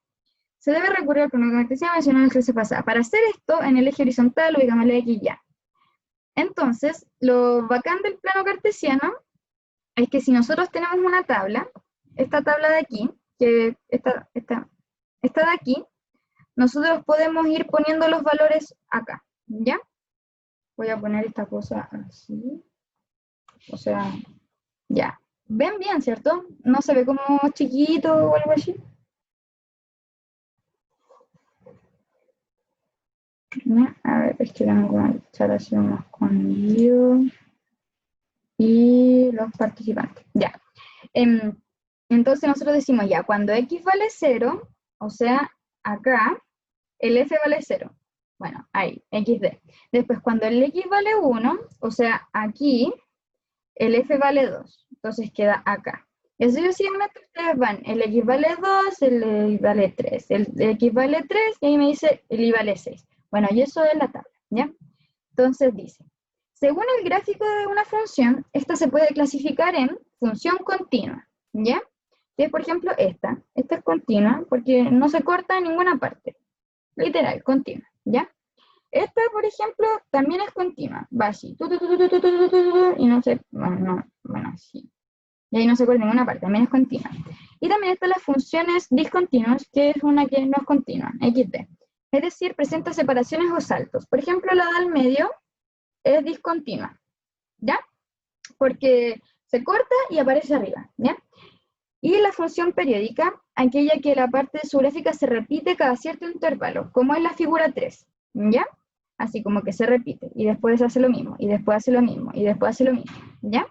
[SPEAKER 1] Se debe recurrir al plano cartesiano, mencioné en la clase pasada. Para hacer esto, en el eje horizontal, ubicamos el x ya. Entonces, lo bacán del plano cartesiano es que si nosotros tenemos una tabla, esta tabla de aquí, que esta de aquí, nosotros podemos ir poniendo los valores acá, ¿ya? Voy a poner esta cosa así. O sea, ya. ¿Ven bien, cierto? ¿No se ve como chiquito o algo así? ¿No? A ver, es que tengo que echar así unos escondido. Y los participantes. Ya. Entonces nosotros decimos ya, cuando x vale 0, o sea, acá, el f vale 0. Bueno, ahí, xd. Después, cuando el x vale 1, o sea, aquí, el f vale 2. Entonces queda acá. Eso yo siempre ustedes van, el x vale 2, el y vale 3. El x vale 3 y ahí me dice el y vale 6. Bueno, y eso es la tabla, ¿ya? Entonces dice, según el gráfico de una función, esta se puede clasificar en función continua, ¿ya? Que es, por ejemplo, esta. Esta es continua porque no se corta en ninguna parte. Literal, continua, ¿ya? Esta, por ejemplo, también es continua. Va así. Y no se... Bueno, así. Y ahí no se corta en ninguna parte. También es continua. Y también están las funciones discontinuas, que es una que no es continua. XD. Es decir, presenta separaciones o saltos. Por ejemplo, la del medio es discontinua. ¿Ya? Porque se corta y aparece arriba. ¿Ya? Y la función periódica, aquella que la parte de su gráfica se repite cada cierto intervalo, como en la figura 3, ¿ya? Así como que se repite, y después hace lo mismo, y después hace lo mismo, y después hace lo mismo, ¿ya?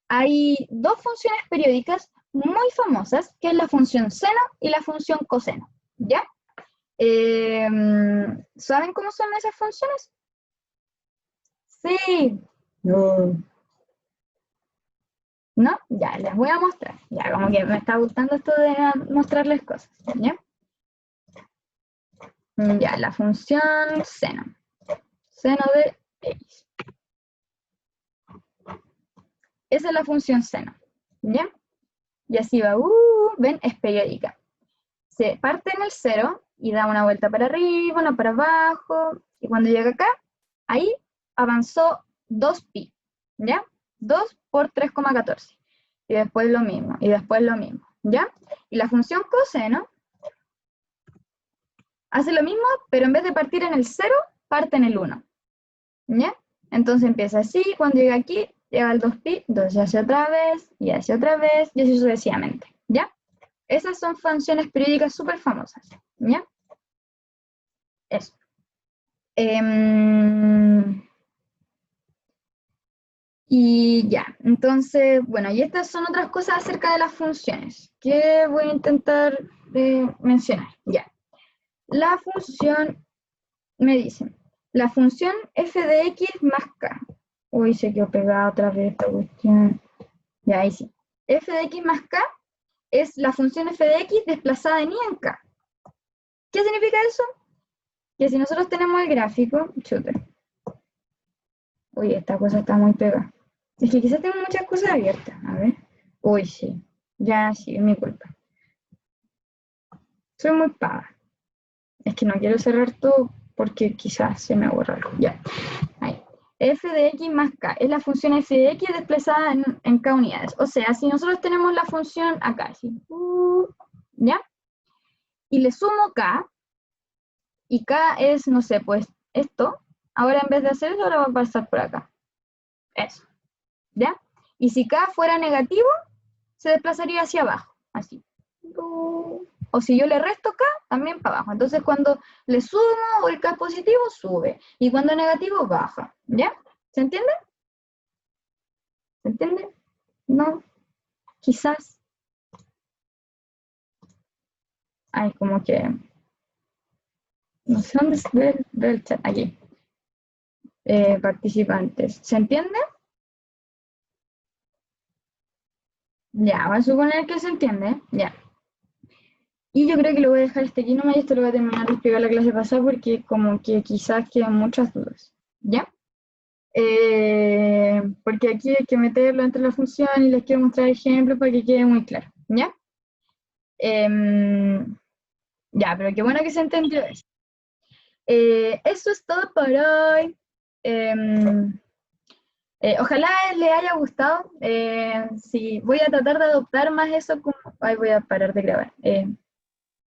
[SPEAKER 1] Hay dos funciones periódicas muy famosas, que es la función seno y la función coseno, ¿ya? ¿Saben cómo son esas funciones? Sí. No. ¿No? Ya, les voy a mostrar. Ya, como que me está gustando esto de mostrarles cosas, ¿ya? Ya, la función seno. Seno de x. Esa es la función seno, ¿ya? Y así va, ven, es periódica. Se parte en el 0 y da una vuelta para arriba, una para abajo, y cuando llega acá, ahí avanzó 2pi, ¿ya? 2 por 3,14. Y después lo mismo, y después lo mismo, ¿ya? Y la función coseno hace lo mismo, pero en vez de partir en el 0, parte en el 1, ¿ya? Entonces empieza así, cuando llega aquí, llega al 2pi, entonces hace otra vez, y hace otra vez, y así sucesivamente, ¿ya? Esas son funciones periódicas súper famosas, ¿ya? Eso. Y ya, entonces, bueno, y estas son otras cosas acerca de las funciones que voy a intentar mencionar, ya. La función, me dicen, la función f de x más k. Uy, se quedó pegada otra vez esta cuestión. Ya, ahí sí. F de x más k es la función f de x desplazada en y en k. ¿Qué significa eso? Que si nosotros tenemos el gráfico, chute. Uy, esta cosa está muy pegada. Es que quizás tengo muchas cosas abiertas. A ver. Uy, sí. Ya, sí, es mi culpa. Soy muy paga. Es que no quiero cerrar todo porque quizás se me borra algo. Ya, ahí. F de x más k es la función f de x desplazada en k unidades. O sea, si nosotros tenemos la función acá, así, ¿ya? Y le sumo k, y k es, no sé, pues esto. Ahora en vez de hacer eso, ahora va a pasar por acá. Eso, ¿ya? Y si k fuera negativo, se desplazaría hacia abajo, así. O si yo le resto k, también para abajo. Entonces cuando le sumo el k positivo, sube. Y cuando es negativo, baja. ¿Ya? ¿Se entiende? ¿Se entiende? No, quizás. Ay, como que... No sé dónde se ve el chat. Aquí. Participantes. ¿Se entiende? Ya, voy a suponer que se entiende. Ya. Y yo creo que lo voy a dejar aquí nomás y esto lo voy a terminar de explicar la clase pasada porque como que quizás quedan muchas dudas. ¿Ya? Porque aquí hay que meterlo entre la función y les quiero mostrar ejemplos para que quede muy claro. ¿Ya? Ya, pero qué bueno que se entendió eso. Eso es todo por hoy. Ojalá les haya gustado. Sí, voy a tratar de adoptar más eso como... Ay, voy a parar de grabar.